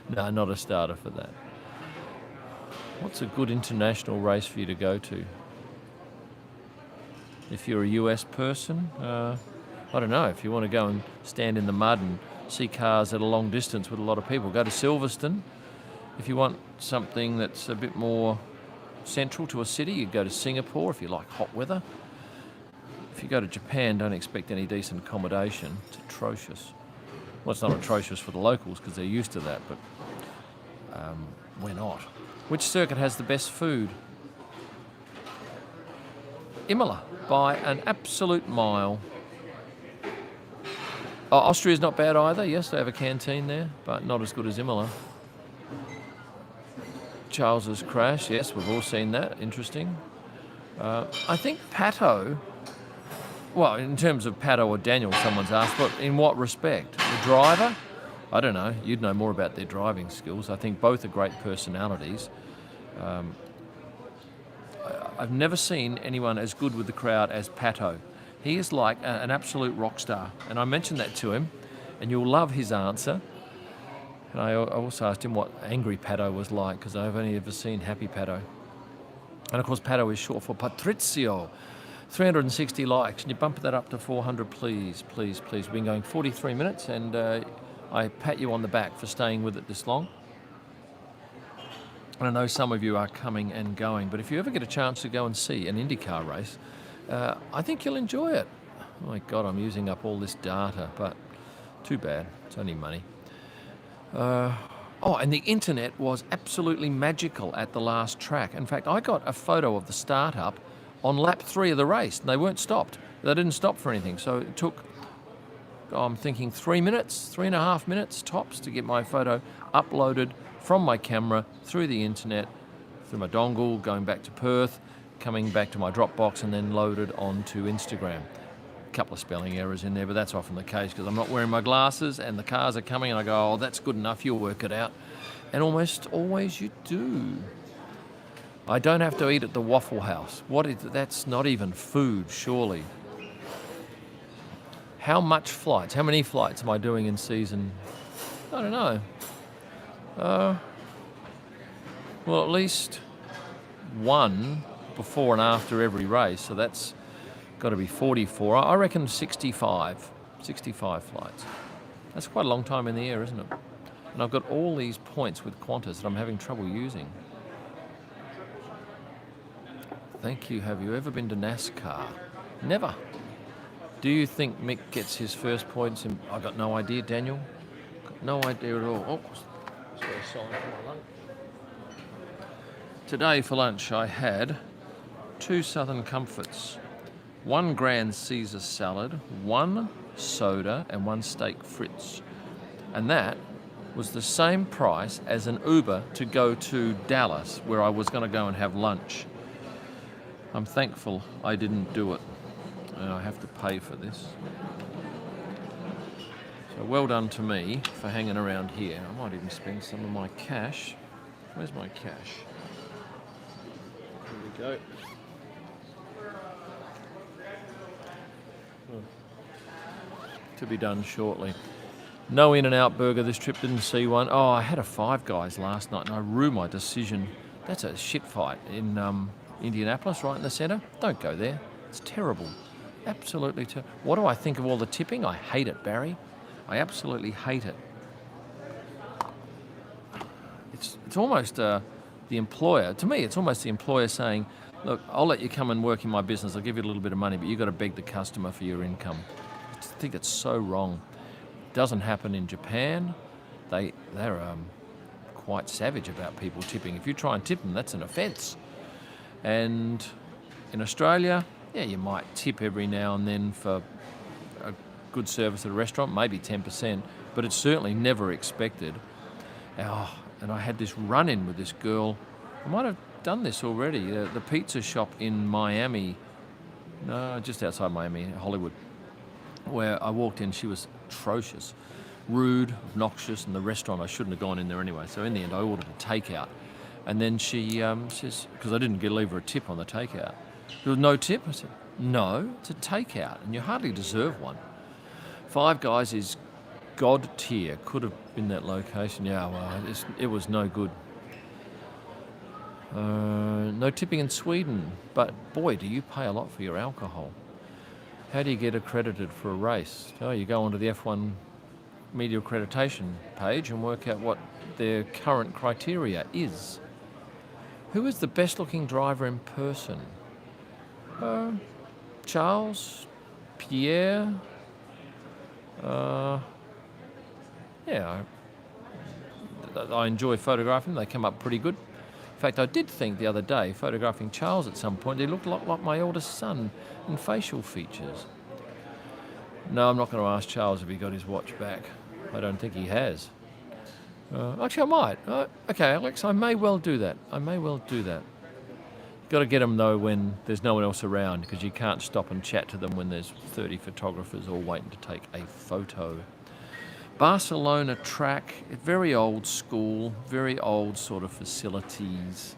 No, not a starter for that. What's a good international race for you to go to? If you're a US person, I don't know. If you want to go and stand in the mud and see cars at a long distance with a lot of people, go to Silverstone. If you want something that's a bit more central to a city, you go to Singapore if you like hot weather. If you go to Japan, don't expect any decent accommodation. It's atrocious. Well, it's not atrocious for the locals because they're used to that, but we're not. Which circuit has the best food? Imola, by an absolute mile. Oh, Austria's not bad either. Yes, they have a canteen there, but not as good as Imola. Charles's crash, yes, we've all seen that. Interesting. I think Pato, well, in terms of Pato or Daniel, someone's asked, but in what respect? The driver? I don't know. You'd know more about their driving skills. I think both are great personalities. I've never seen anyone as good with the crowd as Pato. He is like an absolute rock star. And I mentioned that to him, and you'll love his answer. And I also asked him what angry Paddo was like, because I've only ever seen happy Paddo. And of course, Paddo is short for Patrizio. 360 likes. Can you bump that up to 400, please, please, please? We've been going 43 minutes, and I pat you on the back for staying with it this long. And I know some of you are coming and going, but if you ever get a chance to go and see an IndyCar race, I think you'll enjoy it. Oh my God, I'm using up all this data, but too bad. It's only money. And the internet was absolutely magical at the last track. In fact, I got a photo of the start-up on lap 3 of the race, and they weren't stopped. They didn't stop for anything, so it took, I'm thinking 3.5 minutes tops to get my photo uploaded from my camera through the internet, through my dongle, going back to Perth, coming back to my Dropbox, and then loaded onto Instagram. A couple of spelling errors in there, but that's often the case because I'm not wearing my glasses and the cars are coming and I go, oh, that's good enough, you'll work it out. And almost always you do. I don't have to eat at the Waffle House. That's not even food, surely. How many flights am I doing in season? I don't know. Well, at least one before and after every race, so that's got to be 44. I reckon 65 flights. That's quite a long time in the air, isn't it? And I've got all these points with Qantas that I'm having trouble using. Thank you. Have you ever been to NASCAR? Never. Do you think Mick gets his first points in... I've got no idea, Daniel. Got no idea at all. Oh, sorry, sign for my lunch. Today for lunch I had 2 Southern Comforts, 1 Grand Caesar salad, 1 soda and 1 steak Fritz. And that was the same price as an Uber to go to Dallas, where I was going to go and have lunch. I'm thankful I didn't do it, and I have to pay for this. So well done to me for hanging around here. I might even spend some of my cash. Where's my cash? Here we go. To be done shortly. No In-N-Out burger this trip, didn't see one. Oh, I had a Five Guys last night and I rue my decision. That's a shit fight in Indianapolis, right in the centre. Don't go there. It's terrible. Absolutely terrible. What do I think of all the tipping? I hate it, Barry. I absolutely hate it. It's almost the employer, to me, it's almost the employer saying, look, I'll let you come and work in my business. I'll give you a little bit of money, but you've got to beg the customer for your income. I think it's so wrong. Doesn't happen in Japan. They're quite savage about people tipping. If you try and tip them, that's an offence. And in Australia, yeah, you might tip every now and then for a good service at a restaurant, maybe 10%, but it's certainly never expected. Oh, and I had this run-in with this girl. I might have done this already. The pizza shop in Miami, no, just outside Miami, Hollywood, where I walked in, she was atrocious, rude, obnoxious, and the restaurant, I shouldn't have gone in there anyway. So in the end, I ordered a takeout. And then she says, because I didn't leave her a tip on the takeout. There was no tip? I said, no, it's a takeout, and you hardly deserve one. Five Guys is God tier, could have been that location. Yeah, well, it was no good. No tipping in Sweden, but boy, do you pay a lot for your alcohol. How do you get accredited for a race? Oh, you go onto the F1 media accreditation page and work out what their current criteria is. Who is the best looking driver in person? Charles, Pierre, yeah, I enjoy photographing. They come up pretty good. In fact, I did think the other day, photographing Charles at some point, he looked a lot like my oldest son in facial features. No, I'm not going to ask Charles if he got his watch back. I don't think he has. Actually, I might. Okay, Alex, I may well do that. Got to get them, though, when there's no one else around, because you can't stop and chat to them when there's 30 photographers all waiting to take a photo. Barcelona track, very old school, very old sort of facilities.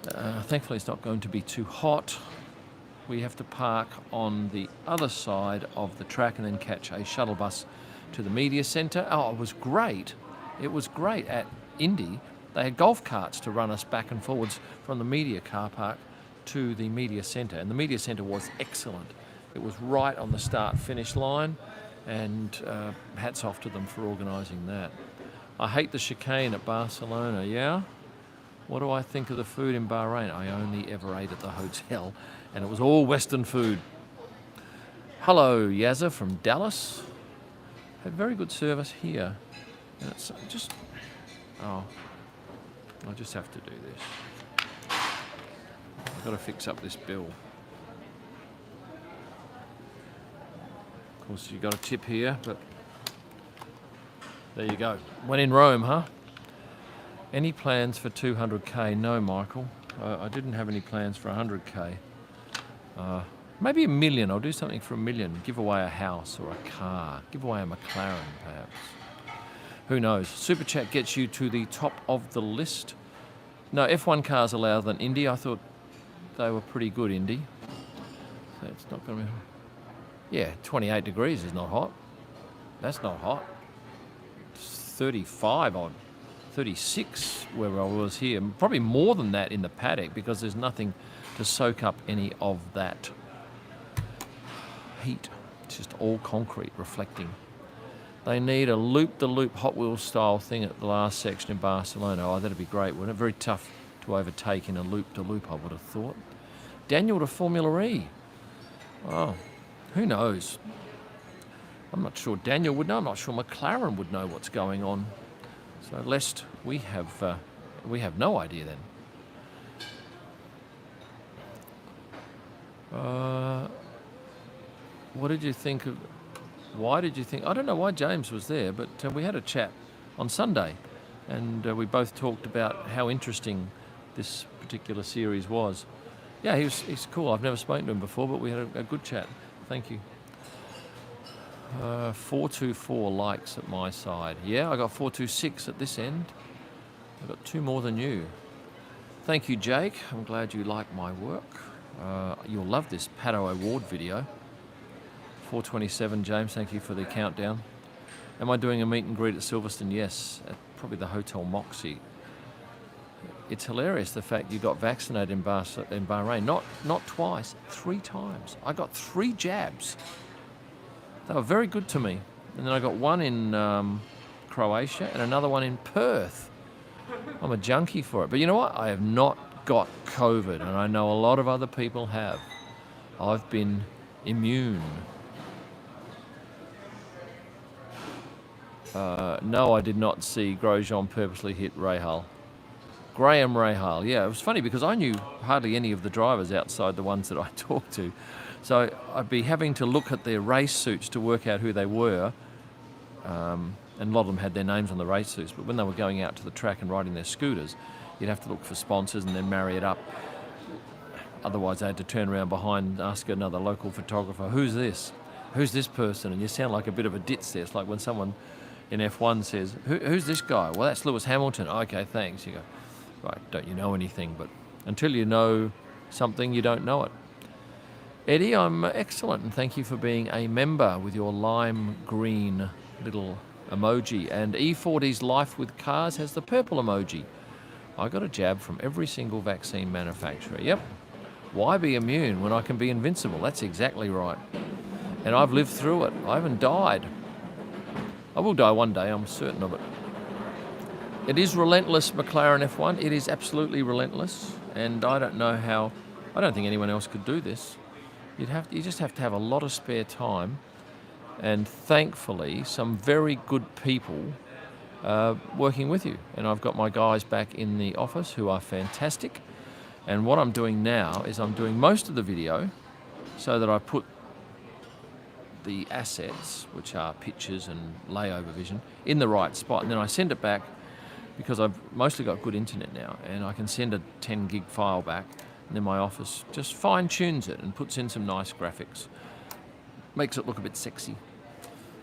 Thankfully, it's not going to be too hot. We have to park on the other side of the track and then catch a shuttle bus to the media centre. Oh, it was great. It was great at Indy. They had golf carts to run us back and forwards from the media car park to the media centre. And the media centre was excellent. It was right on the start-finish line. And hats off to them for organising that. I hate the chicane at Barcelona, yeah? What do I think of the food in Bahrain? I only ever ate at the hotel, and it was all Western food. Hello, Yazza from Dallas. Had very good service here. And it's just... Oh, I just have to do this. I've got to fix up this bill. Of course, you got a tip here, but there you go. When in Rome, huh? Any plans for 200k? No, Michael. I didn't have any plans for 100k. Maybe $1 million. I'll do something for $1 million. Give away a house or a car. Give away a McLaren, perhaps. Who knows? Super Chat gets you to the top of the list. No, F1 cars are louder than Indy. I thought they were pretty good, Indy. So it's not going to be... Yeah, 28 degrees is not hot. That's not hot. It's 35 odd, 36 where I was here. Probably more than that in the paddock because there's nothing to soak up any of that heat. It's just all concrete reflecting. They need a loop-the-loop Hot Wheels style thing at the last section in Barcelona. Oh, that'd be great, wouldn't it? Very tough to overtake in a loop-to-loop, I would have thought. Daniel to Formula E. Oh. Who knows? I'm not sure Daniel would know. I'm not sure McLaren would know what's going on. So lest we have no idea then. What did you think of... Why did you think... I don't know why James was there, but we had a chat on Sunday, and we both talked about how interesting this particular series was. Yeah, he's cool. I've never spoken to him before, but we had a good chat. Thank you. 424 likes at my side. Yeah, I got 426 at this end. I got 2 more than you. Thank you, Jake. I'm glad you like my work. You'll love this Paddock Award video. 427, James, thank you for the countdown. Am I doing a meet and greet at Silverstone? Yes, at probably the Hotel Moxie. It's hilarious, the fact you got vaccinated in Bahrain. Not twice, 3 times. I got 3 jabs. They were very good to me. And then I got one in Croatia and another one in Perth. I'm a junkie for it. But you know what? I have not got COVID, and I know a lot of other people have. I've been immune. No, I did not see Grosjean purposely hit Rahal. Graham Rahal, yeah, it was funny because I knew hardly any of the drivers outside the ones that I talked to. So I'd be having to look at their race suits to work out who they were. And a lot of them had their names on the race suits, but when they were going out to the track and riding their scooters, you'd have to look for sponsors and then marry it up. Otherwise, I had to turn around behind and ask another local photographer, who's this? Who's this person? And you sound like a bit of a ditz there. It's like when someone in F1 says, who's this guy? Well, that's Lewis Hamilton. Oh, okay, thanks. You go, right, don't you know anything? But until you know something, you don't know it. Eddie, I'm excellent, and thank you for being a member with your lime green little emoji. And E40's Life with Cars has the purple emoji. I got a jab from every single vaccine manufacturer. Yep. Why be immune when I can be invincible? That's exactly right. And I've lived through it. I haven't died. I will die one day, I'm certain of it. It is relentless, McLaren F1. It is absolutely relentless. And I don't know how... I don't think anyone else could do this. You just have to have a lot of spare time. And thankfully, some very good people working with you. And I've got my guys back in the office who are fantastic. And what I'm doing now is I'm doing most of the video so that I put the assets, which are pictures and layover vision, in the right spot. And then I send it back because I've mostly got good internet now, and I can send a 10 gig file back, and then my office just fine-tunes it and puts in some nice graphics. Makes it look a bit sexy.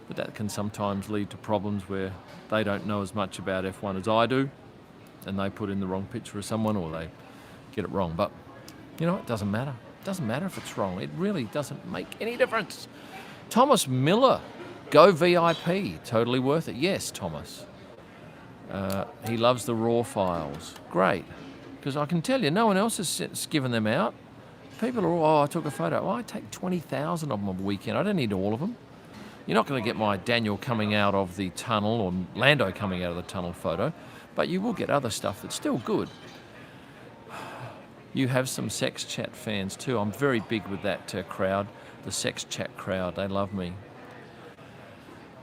But that can sometimes lead to problems where they don't know as much about F1 as I do, and they put in the wrong picture of someone, or they get it wrong. But, you know, it doesn't matter. It doesn't matter if it's wrong. It really doesn't make any difference. Thomas Miller, go VIP, totally worth it. Yes, Thomas. He loves the raw files. Great, because I can tell you, no one else has given them out. People are all, I took a photo. Oh, I take 20,000 of them a weekend. I don't need all of them. You're not going to get my Daniel coming out of the tunnel or Lando coming out of the tunnel photo, but you will get other stuff that's still good. You have some Sex Chat fans too. I'm very big with that crowd. The Sex Chat crowd, they love me.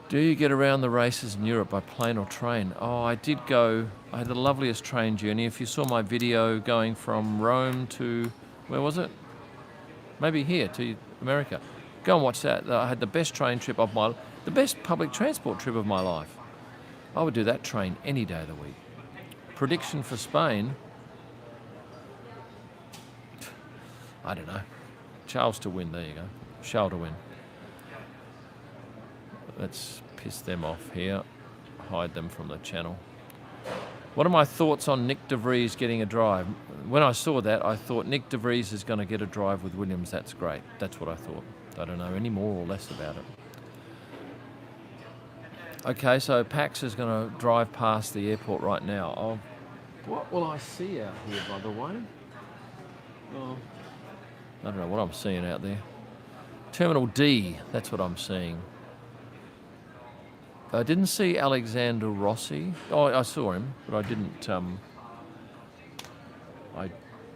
Do you get around the races in Europe by plane or train? Oh, I did go. I had the loveliest train journey. If you saw my video going from Rome to, where was it? Maybe here to America. Go and watch that. I had the best train trip of the best public transport trip of my life. I would do that train any day of the week. Prediction for Spain? I don't know. Charles to win, there you go. Charles to win. Let's piss them off here. Hide them from the channel. What are my thoughts on Nick De Vries getting a drive? When I saw that, I thought Nick De Vries is going to get a drive with Williams. That's great. That's what I thought. I don't know any more or less about it. Okay, so Pax is going to drive past the airport right now. What will I see out here, by the way? Oh, I don't know what I'm seeing out there. Terminal D, that's what I'm seeing. I didn't see Alexander Rossi. Oh, I saw him, but I didn't...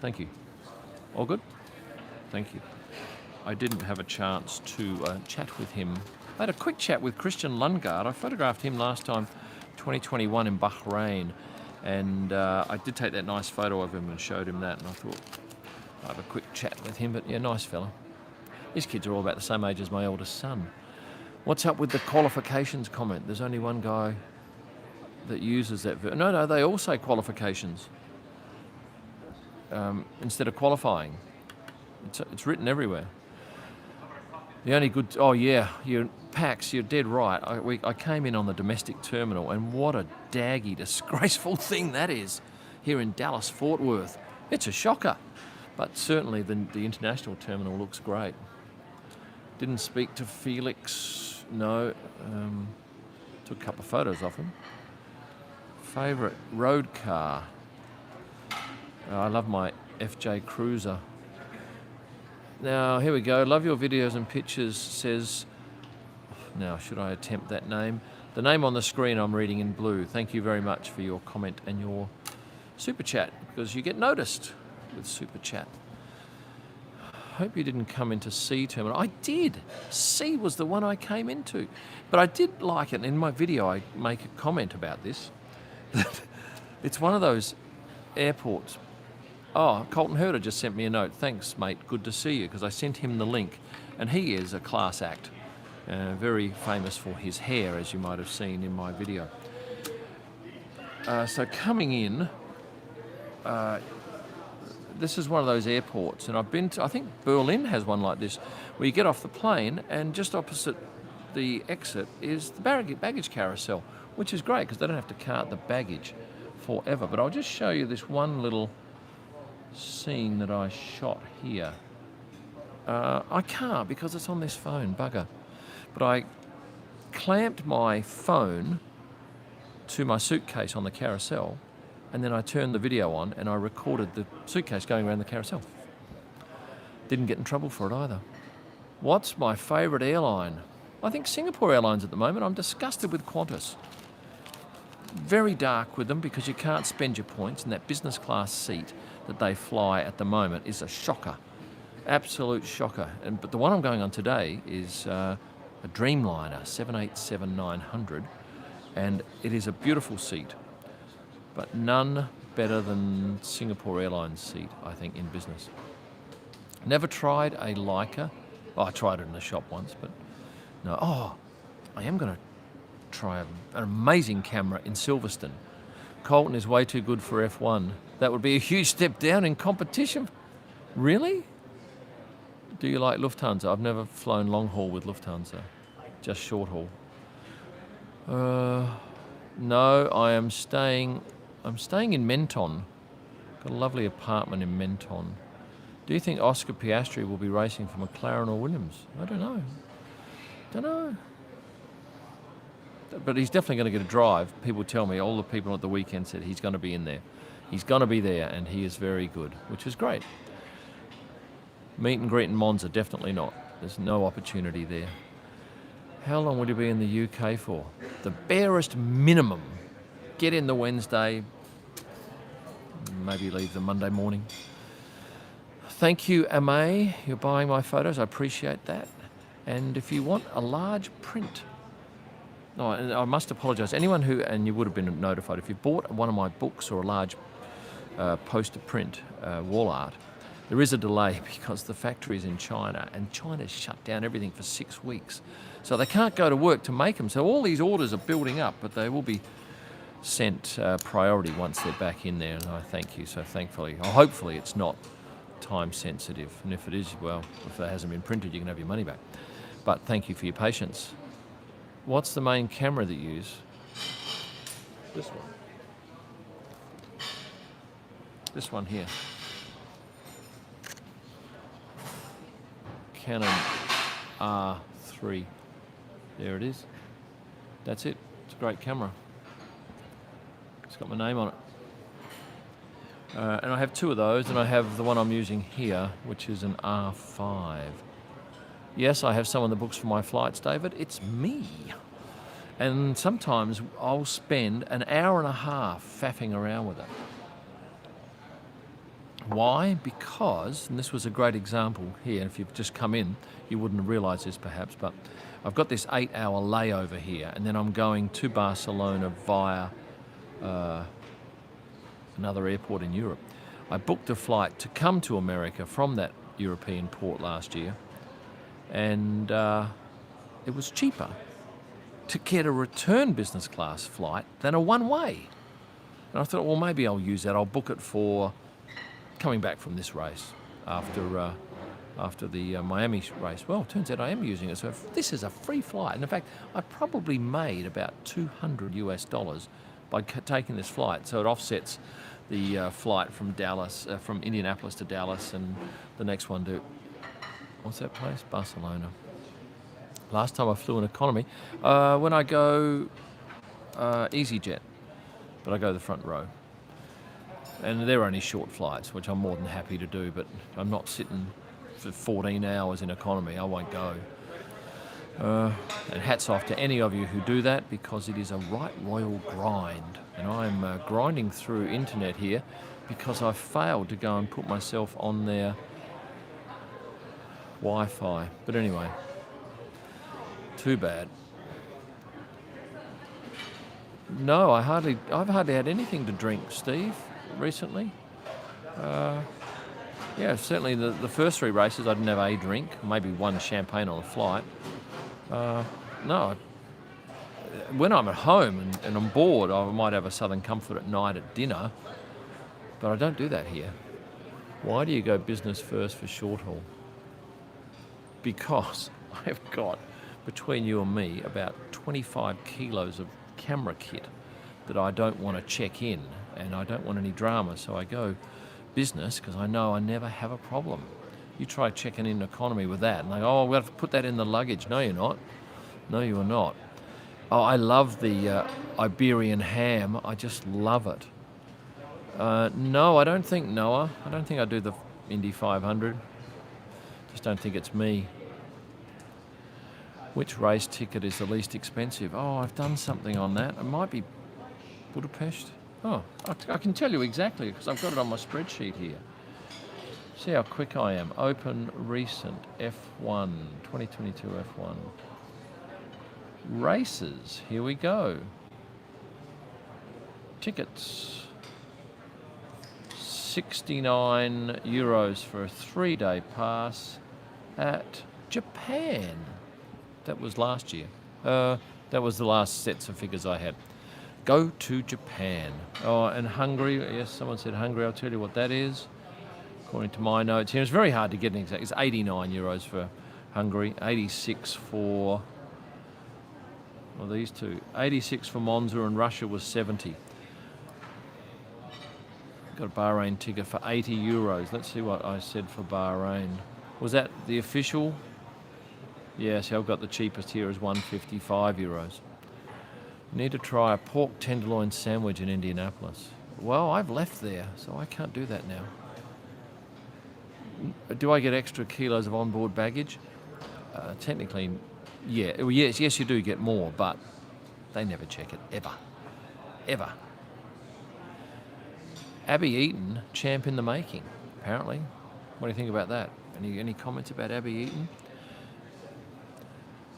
Thank you. All good? Thank you. I didn't have a chance to chat with him. I had a quick chat with Christian Lundgaard. I photographed him last time, 2021 in Bahrain. And I did take that nice photo of him and showed him that. And I thought, I have a quick chat with him, but yeah, nice fella. His kids are all about the same age as my oldest son. What's up with the qualifications comment? There's only one guy that uses that. No, they all say qualifications instead of qualifying. It's written everywhere. The only good... Oh, yeah, Pax, you're dead right. I came in on the domestic terminal, and what a daggy, disgraceful thing that is here in Dallas-Fort Worth. It's a shocker. But certainly the international terminal looks great. Didn't speak to Felix, no. Took a couple of photos of him. Favourite road car. I love my FJ Cruiser. Now, here we go. Love your videos and pictures, says... Now, should I attempt that name? The name on the screen I'm reading in blue. Thank you very much for your comment and your super chat, because you get noticed with super chat. Hope you didn't come into C terminal. I did. C was the one I came into. But I did like it. In my video, I make a comment about this. It's one of those airports. Oh, Colton Herder just sent me a note. Thanks, mate. Good to see you, because I sent him the link. And he is a class act. Very famous for his hair, as you might have seen in my video. So coming in, this is one of those airports, and I've been to, I think Berlin has one like this, where you get off the plane and just opposite the exit is the baggage carousel, which is great because they don't have to cart the baggage forever. But I'll just show you this one little scene that I shot here. I can't because it's on this phone, bugger. But I clamped my phone to my suitcase on the carousel, and then I turned the video on and I recorded the suitcase going around the carousel. Didn't get in trouble for it either. What's my favourite airline? I think Singapore Airlines at the moment. I'm disgusted with Qantas. Very dark with them because you can't spend your points, and that business class seat that they fly at the moment is a shocker. Absolute shocker. But the one I'm going on today is a Dreamliner 787-900, and it is a beautiful seat. But none better than Singapore Airlines seat, I think, in business. Never tried a Leica. Oh, I tried it in the shop once, but no. Oh, I am going to try an amazing camera in Silverstone. Colton is way too good for F1. That would be a huge step down in competition. Really? Do you like Lufthansa? I've never flown long haul with Lufthansa, just short haul. No, I'm staying in Menton. Got a lovely apartment in Menton. Do you think Oscar Piastri will be racing for McLaren or Williams? I don't know. But he's definitely going to get a drive. People tell me, all the people at the weekend said he's going to be in there. He's going to be there, and he is very good, which is great. Meet and greet in Monza, definitely not. There's no opportunity there. How long will you be in the UK for? The barest minimum. Get in the Wednesday, maybe leave the Monday morning. Thank you, Ame. You're buying my photos. I appreciate that. And if you want a large print... No, and I must apologise. Anyone who, and you would have been notified, if you bought one of my books or a large poster print, wall art, there is a delay because the factory is in China, and China's shut down everything for 6 weeks. So they can't go to work to make them. So all these orders are building up, but they will be sent priority once they're back in there, and I thank you. So thankfully, or hopefully it's not time sensitive, and if it is, well, if it hasn't been printed, you can have your money back. But thank you for your patience. What's the main camera that you use? This one. This one here. Canon R3. There it is. That's it. It's a great camera. It's got my name on it. And I have two of those, and I have the one I'm using here, which is an R5. Yes, I have some of the books for my flights, David. It's me. And sometimes I'll spend an hour and a half faffing around with it. Why? Because, and this was a great example here, if you've just come in, you wouldn't realise this perhaps, but I've got this 8-hour layover here, and then I'm going to Barcelona via another airport in Europe. I booked a flight to come to America from that European port last year, and it was cheaper to get a return business class flight than a one-way. And I thought, well, maybe I'll use that. I'll book it for coming back from this race after the Miami race. Well, it turns out I am using it. So this is a free flight. And in fact, I probably made about $200 by taking this flight. So it offsets the flight from from Indianapolis to Dallas, and the next one to, what's that place? Barcelona. Last time I flew in economy. When I go EasyJet, but I go the front row. And they're only short flights, which I'm more than happy to do, but I'm not sitting for 14 hours in economy. I won't go. And hats off to any of you who do that, because it is a right royal grind. And I'm grinding through internet here because I've failed to go and put myself on their Wi-Fi. But anyway, too bad. No, I've hardly had anything to drink, Steve, recently. Yeah, certainly the first three races I didn't have a drink, maybe one champagne on the flight. No, when I'm at home and I'm bored, I might have a Southern Comfort at night at dinner, but I don't do that here. Why do you go business first for short haul? Because I've got, between you and me, about 25 kilos of camera kit that I don't want to check in, and I don't want any drama, so I go business because I know I never have a problem. You try checking in economy with that, and they go, oh, we'll have to put that in the luggage. No, you're not. No, you are not. Oh, I love the Iberian ham. I just love it. No, I don't think, Noah. I don't think I do the Indy 500. Just don't think it's me. Which race ticket is the least expensive? Oh, I've done something on that. It might be Budapest. Oh, I can tell you exactly because I've got it on my spreadsheet here. See how quick I am. Open recent F1, 2022 F1. Races, here we go. Tickets. €69 for a 3-day pass at Japan. That was last year. That was the last sets of figures I had. Go to Japan. Oh, and Hungary. Yes, someone said Hungary. I'll tell you what that is. According to my notes here, it's very hard to get an exact. It's €89 for Hungary, 86 for, well, these two. 86 for Monza, and Russia was 70. Got a Bahrain ticket for €80. Let's see what I said for Bahrain. Was that the official? Yes, I've got the cheapest here as €155. Need to try a pork tenderloin sandwich in Indianapolis. Well, I've left there, so I can't do that now. Do I get extra kilos of onboard baggage? Technically, yeah. Well, yes, you do get more, but they never check it, ever. Abby Eaton, champ in the making, apparently. What do you think about that? Any comments about Abby Eaton?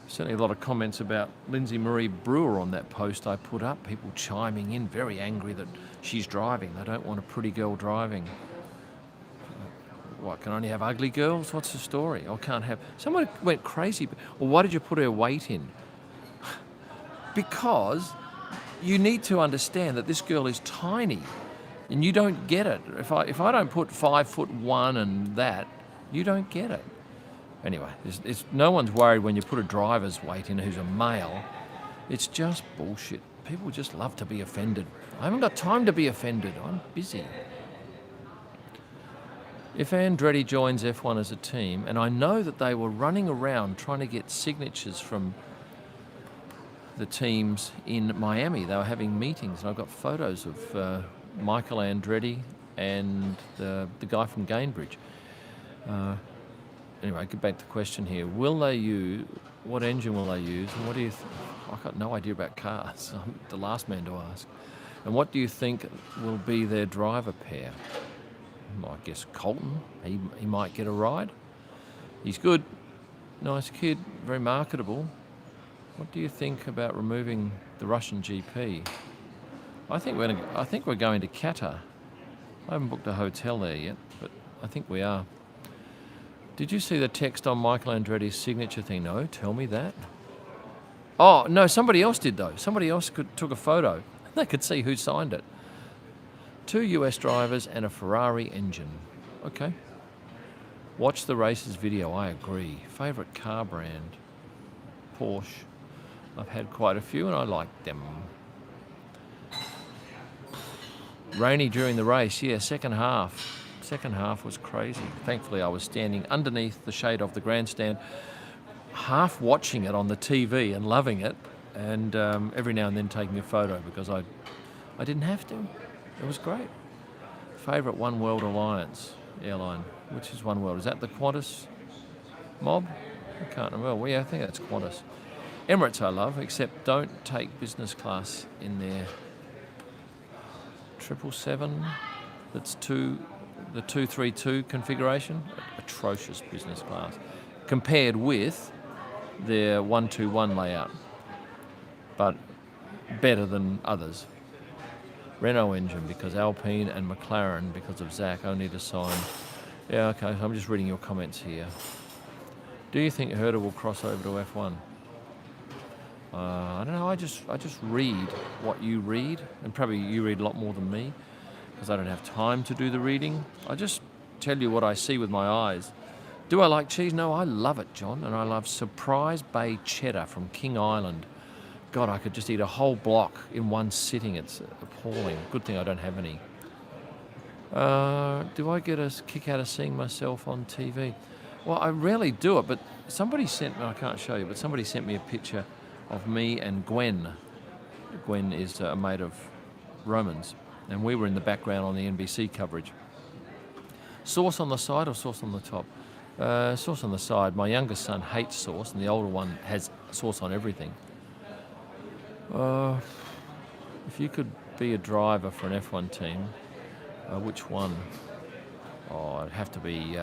Certainly a lot of comments about Lindsay Marie Brewer on that post I put up. People chiming in, very angry that she's driving. They don't want a pretty girl driving. What, can only have ugly girls? What's the story? I can't have... Someone went crazy. Well, why did you put her weight in? Because you need to understand that this girl is tiny, and you don't get it. If I don't put 5'1" and that, you don't get it. Anyway, no one's worried when you put a driver's weight in who's a male. It's just bullshit. People just love to be offended. I haven't got time to be offended. I'm busy. If Andretti joins F1 as a team, and I know that they were running around trying to get signatures from the teams in Miami. They were having meetings, and I've got photos of Michael Andretti and the guy from Gainbridge. Anyway, get back to the question here. What engine will they use, and what do you I've got no idea about cars. I'm the last man to ask. And what do you think will be their driver pair? I guess Colton. He might get a ride. He's good. Nice kid. Very marketable. What do you think about removing the Russian GP? I think we're going to Qatar. I haven't booked a hotel there yet, but I think we are. Did you see the text on Michael Andretti's signature thing? No, tell me that. Oh, no, somebody else did, though. Somebody else took a photo. They could see who signed it. 2 US drivers and a Ferrari engine. Okay. Watch the races video, I agree. Favourite car brand? Porsche. I've had quite a few and I like them. Rainy during the race, yeah, second half. Second half was crazy. Thankfully, I was standing underneath the shade of the grandstand, half watching it on the TV and loving it, and every now and then taking a photo because I didn't have to. It was great. Favourite One World Alliance airline? Which is One World? Is that the Qantas mob? I can't remember. Well, yeah, I think that's Qantas. Emirates I love, except don't take business class in their 777. That's the 232 configuration. Atrocious business class compared with their 121 layout, but better than others. Renault engine because Alpine and McLaren because of Zach only to sign. Yeah, okay, so I'm just reading your comments here. Do you think Herder will cross over to F1? I don't know, I just read what you read, and probably you read a lot more than me because I don't have time to do the reading. I just tell you what I see with my eyes. Do I like cheese? No, I love it, John, and I love Surprise Bay cheddar from King Island. God, I could just eat a whole block in one sitting. It's appalling. Good thing I don't have any. Do I get a kick out of seeing myself on TV? Well, I rarely do it, but somebody sent me, I can't show you, but somebody sent me a picture of me and Gwen. Gwen is a mate of Roman's, and we were in the background on the NBC coverage. Sauce on the side or sauce on the top? Sauce on the side. My youngest son hates sauce, and the older one has sauce on everything. If you could be a driver for an F1 team, which one? Oh, it'd have to be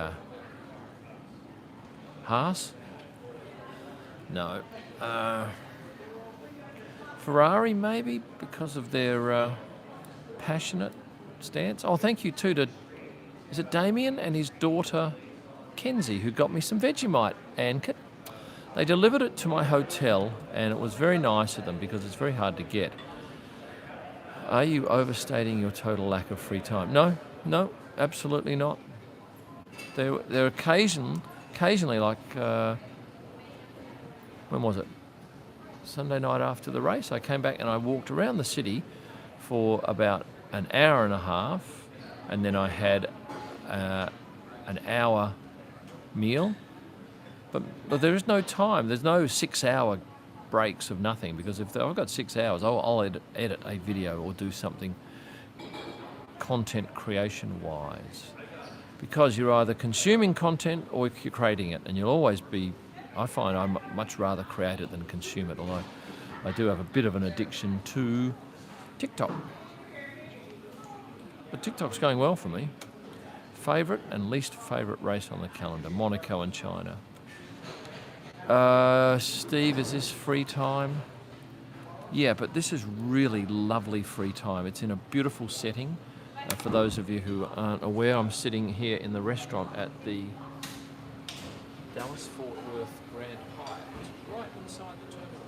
Haas? No. Ferrari, maybe, because of their passionate stance. Oh, thank you too to, is it Damien and his daughter Kenzie, who got me some Vegemite, and they delivered it to my hotel, and it was very nice of them because it's very hard to get. Are you overstating your total lack of free time? No, absolutely not. There occasionally, like, when was it? Sunday night after the race, I came back and I walked around the city for about an hour and a half, and then I had an hour meal. But there is no time. There's no 6-hour breaks of nothing, because if I've got 6 hours, I'll edit a video or do something content creation-wise. Because you're either consuming content or you're creating it, and you'll always be, I find I much rather create it than consume it, although I do have a bit of an addiction to TikTok. But TikTok's going well for me. Favourite and least favourite race on the calendar, Monaco and China. Steve, is this free time? Yeah, but this is really lovely free time. It's in a beautiful setting. For those of you who aren't aware, I'm sitting here in the restaurant at the Dallas-Fort Worth Grand Hyatt, which is right inside the terminal.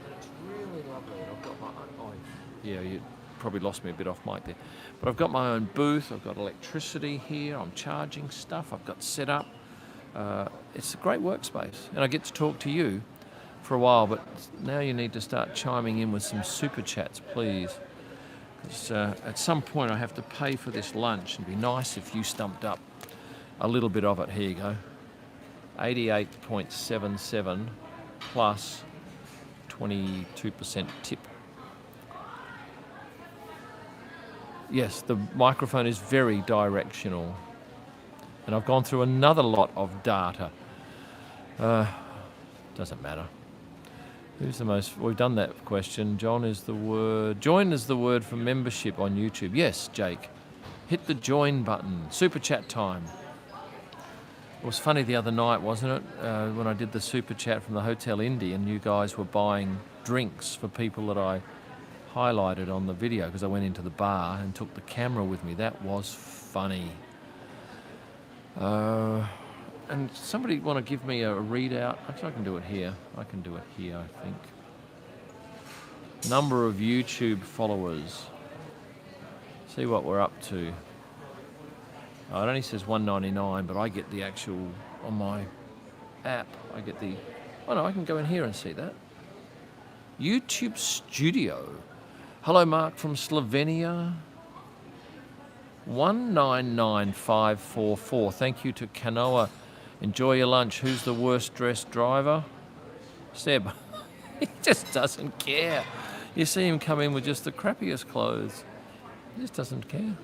And it's really lovely. I've got my own... Yeah, you probably lost me a bit off mic there. But I've got my own booth. I've got electricity here. I'm charging stuff. I've got set up. It's a great workspace, and I get to talk to you for a while, but now you need to start chiming in with some super chats, please, because at some point I have to pay for this lunch, and it'd be nice if you stumped up a little bit of it. Here you go. 88.77 plus 22% tip. Yes, the microphone is very directional. And I've gone through another lot of data. Doesn't matter. Who's the most... We've done that question. Join is the word for membership on YouTube. Yes, Jake. Hit the join button. Super chat time. It was funny the other night, wasn't it? When I did the super chat from the Hotel Indy, and you guys were buying drinks for people that I highlighted on the video because I went into the bar and took the camera with me. That was funny. And somebody want to give me a readout? Actually, I can do it here. I think. Number of YouTube followers. See what we're up to. Oh, it only says 199, but I get the actual, on my app, I get the, oh no, I can go in here and see that. YouTube Studio. Hello, Mark from Slovenia. 199544. Thank you to Canoa. Enjoy your lunch. Who's the worst dressed driver? Seb. He just doesn't care. You see him come in with just the crappiest clothes. He just doesn't care.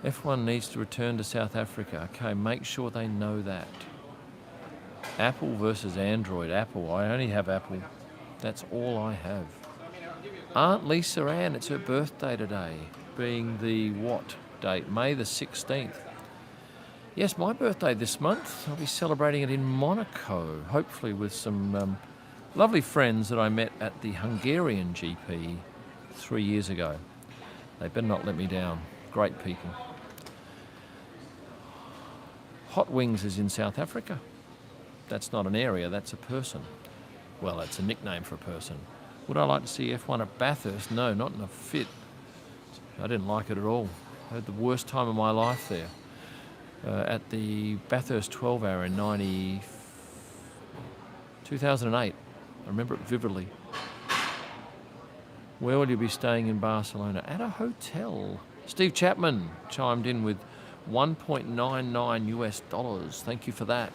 F1 needs to return to South Africa. Okay, make sure they know that. Apple versus Android. Apple. I only have Apple. That's all I have. Aunt Lisa Ann, it's her birthday today, being the what date? May the 16th. Yes, my birthday this month. I'll be celebrating it in Monaco, hopefully with some lovely friends that I met at the Hungarian GP 3 years ago. They better not let me down. Great people. Hot Wings is in South Africa. That's not an area, that's a person. Well, that's a nickname for a person. Would I like to see F1 at Bathurst? No, not in a fit. I didn't like it at all. I had the worst time of my life there. At the Bathurst 12 hour in 2008. I remember it vividly. Where will you be staying in Barcelona? At a hotel. Steve Chapman chimed in with $1.99. Thank you for that.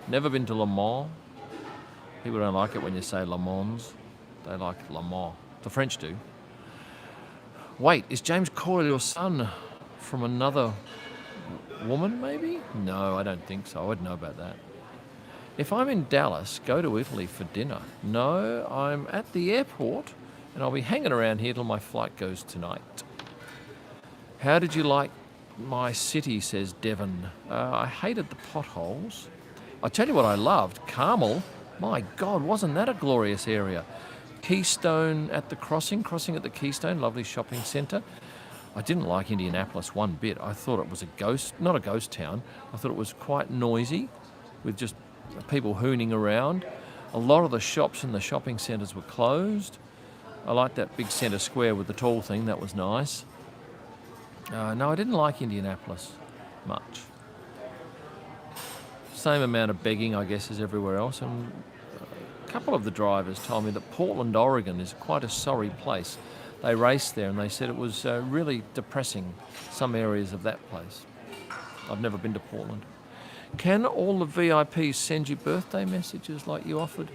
Never been to Le Mans. People don't like it when you say Le Mans. They like Le Mans. The French do. Wait, is James Coyle your son from another woman, maybe? No, I don't think so. I wouldn't know about that. If I'm in Dallas, go to Italy for dinner. No, I'm at the airport and I'll be hanging around here till my flight goes tonight. How did you like my city, says Devon. I hated the potholes. I tell you what I loved, Carmel. My God, wasn't that a glorious area? Keystone at the crossing at the Keystone, lovely shopping centre. I didn't like Indianapolis one bit. I thought it was not a ghost town. I thought it was quite noisy with just people hooning around. A lot of the shops in the shopping centres were closed. I liked that big centre square with the tall thing, that was nice. No, I didn't like Indianapolis much. Same amount of begging, I guess, as everywhere else. And a couple of the drivers told me that Portland, Oregon is quite a sorry place. They raced there and they said it was really depressing, some areas of that place. I've never been to Portland. Can all the VIPs send you birthday messages like you offered?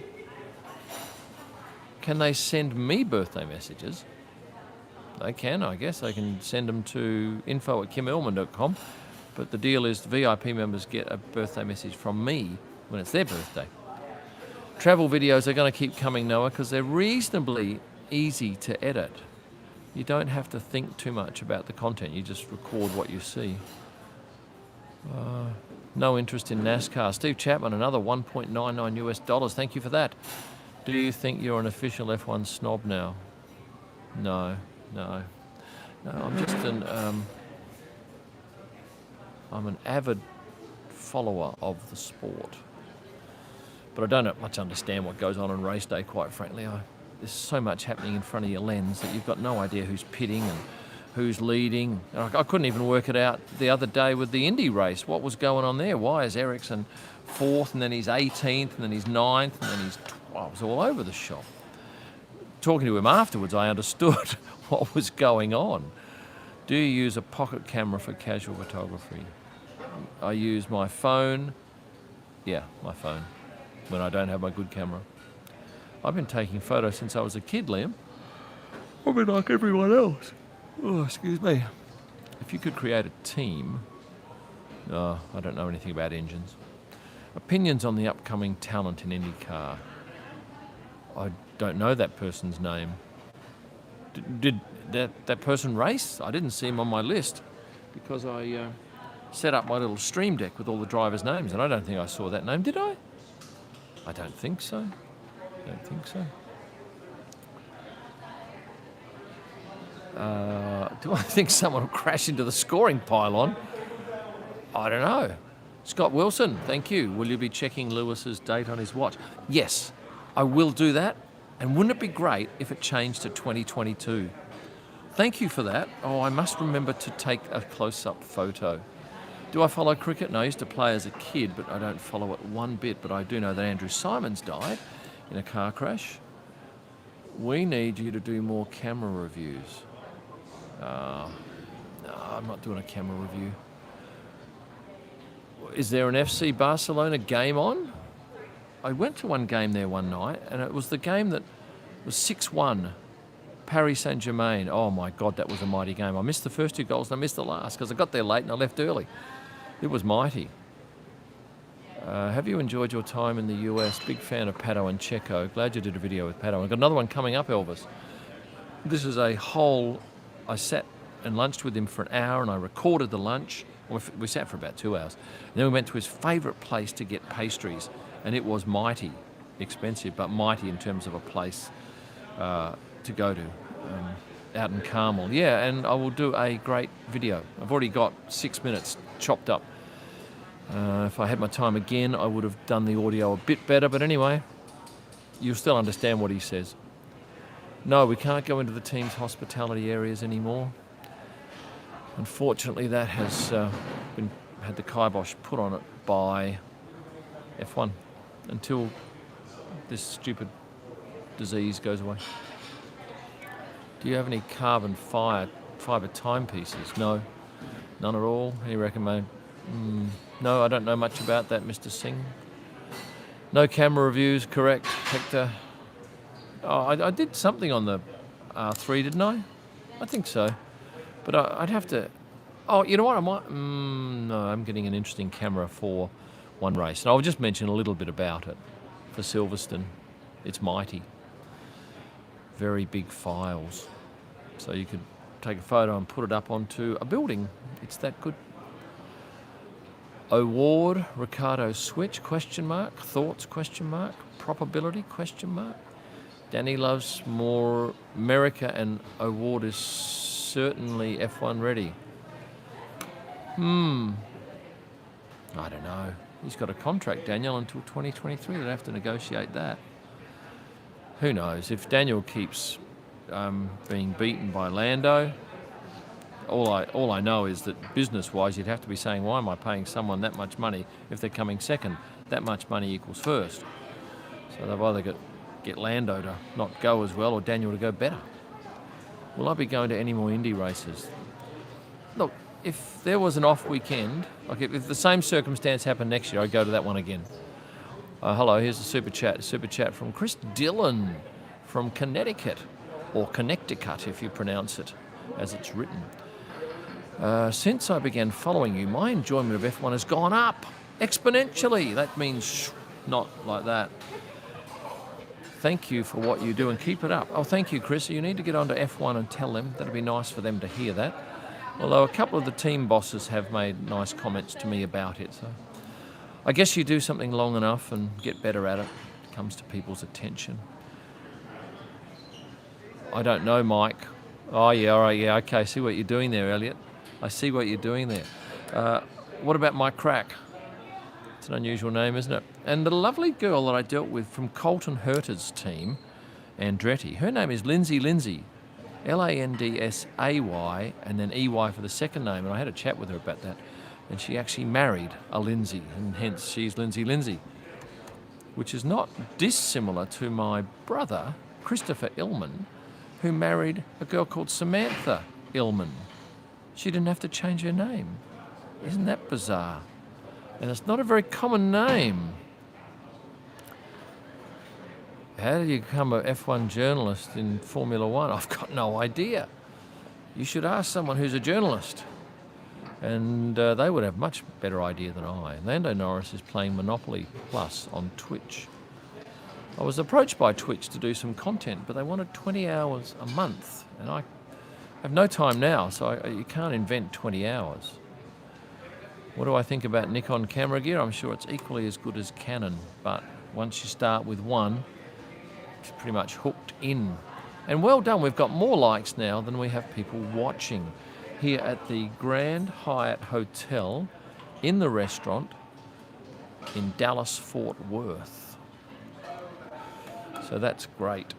Can they send me birthday messages? They can, I guess. They can send them to info@kimellman.com. But the deal is the VIP members get a birthday message from me when it's their birthday. Travel videos are going to keep coming, Noah, because they're reasonably easy to edit. You don't have to think too much about the content. You just record what you see. No interest in NASCAR. Steve Chapman, another $1.99. Thank you for that. Do you think you're an official F1 snob now? No, I'm just I'm an avid follower of the sport. But I don't much understand what goes on race day, quite frankly. There's so much happening in front of your lens that you've got no idea who's pitting and who's leading. I couldn't even work it out the other day with the Indy race. What was going on there? Why is Ericsson 4th and then he's 18th and then he's 9th and then he's 12th? It was all over the shop. Talking to him afterwards, I understood what was going on. Do you use a pocket camera for casual photography? I use my phone. Yeah, my phone, when I don't have my good camera. I've been taking photos since I was a kid, Liam. I've been like everyone else. Oh, excuse me. If you could create a team... I don't know anything about engines. Opinions on the upcoming talent in Indycar. I don't know that person's name. Did that person race? I didn't see him on my list because I set up my little stream deck with all the drivers' names, and I don't think I saw that name, did I? I don't think so. Do I think someone will crash into the scoring pylon? I don't know. Scott Wilson, thank you. Will you be checking Lewis's date on his watch? Yes, I will do that. And wouldn't it be great if it changed to 2022? Thank you for that. Oh, I must remember to take a close-up photo. Do I follow cricket? No, I used to play as a kid, but I don't follow it one bit. But I do know that Andrew Simons died in a car crash. We need you to do more camera reviews. No, I'm not doing a camera review. Is there an FC Barcelona game on? I went to one game there one night, and it was the game that was 6-1, Paris Saint-Germain. Oh my God, that was a mighty game. I missed the first 2 goals and I missed the last because I got there late and I left early. It was mighty. Have you enjoyed your time in the US? Big fan of Paddock and Checo. Glad you did a video with Paddock. I've got another one coming up, Elvis. This is a whole... I sat and lunched with him for an hour and I recorded the lunch. We sat for about 2 hours. And then we went to his favourite place to get pastries. And it was mighty expensive, but mighty in terms of a place to go to out in Carmel. Yeah, and I will do a great video. I've already got 6 minutes chopped up. If I had my time again, I would have done the audio a bit better. But anyway, you'll still understand what he says. No, we can't go into the team's hospitality areas anymore. Unfortunately, that has had the kibosh put on it by F1 until this stupid disease goes away. Do you have any carbon fibre timepieces? No, none at all. Any recommend? No, I don't know much about that, Mr. Singh. No camera reviews, correct, Hector? Oh, I did something on the R3, didn't I? I think so. But I'd have to... Oh, you know what? I might... no, I'm getting an interesting camera for one race. And I'll just mention a little bit about it for Silverstone. It's mighty. Very big files. So you could take a photo and put it up onto a building. It's that good. Award, Ricardo switch, question mark. Thoughts, question mark. Probability, question mark. Danny loves more America and Award is certainly F1 ready. I don't know. He's got a contract, Daniel, until 2023. They'll have to negotiate that. Who knows? If Daniel keeps being beaten by Lando, all I know is that business-wise, you'd have to be saying, why am I paying someone that much money if they're coming second? That much money equals first. So they've either got get Lando to not go as well or Daniel to go better. Will I be going to any more Indy races? Look, if there was an off weekend, like if the same circumstance happened next year, I'd go to that one again. Hello, here's a super chat. Super chat from Chris Dillon from Connecticut, or Connecticut if you pronounce it as it's written. Since I began following you, my enjoyment of F1 has gone up exponentially. That means not like that. Thank you for what you do and keep it up. Oh, thank you, Chris. You need to get onto F1 and tell them. That'd be nice for them to hear that. Although a couple of the team bosses have made nice comments to me about it. So I guess you do something long enough and get better at it. It comes to people's attention. I don't know, Mike. Oh, yeah, all right, yeah, okay. I see what you're doing there, Elliot. I see what you're doing there. What about Mike Crack? It's an unusual name, isn't it? And the lovely girl that I dealt with from Colton Herter's team, Andretti, her name is Lindsay, Landsay, and then EY for the second name. And I had a chat with her about that. And she actually married a Lindsay, and hence she's Lindsay, which is not dissimilar to my brother, Christopher Illman, who married a girl called Samantha Illman. She didn't have to change her name. Isn't that bizarre? And it's not a very common name. How did you become an F1 journalist in Formula One? I've got no idea. You should ask someone who's a journalist. And they would have much better idea than I. Lando Norris is playing Monopoly Plus on Twitch. I was approached by Twitch to do some content, but they wanted 20 hours a month. And I have no time now, so you can't invent 20 hours. What do I think about Nikon camera gear? I'm sure it's equally as good as Canon, but once you start with one, it's pretty much hooked in. And well done, we've got more likes now than we have people watching here at the Grand Hyatt Hotel in the restaurant in Dallas, Fort Worth. So that's great.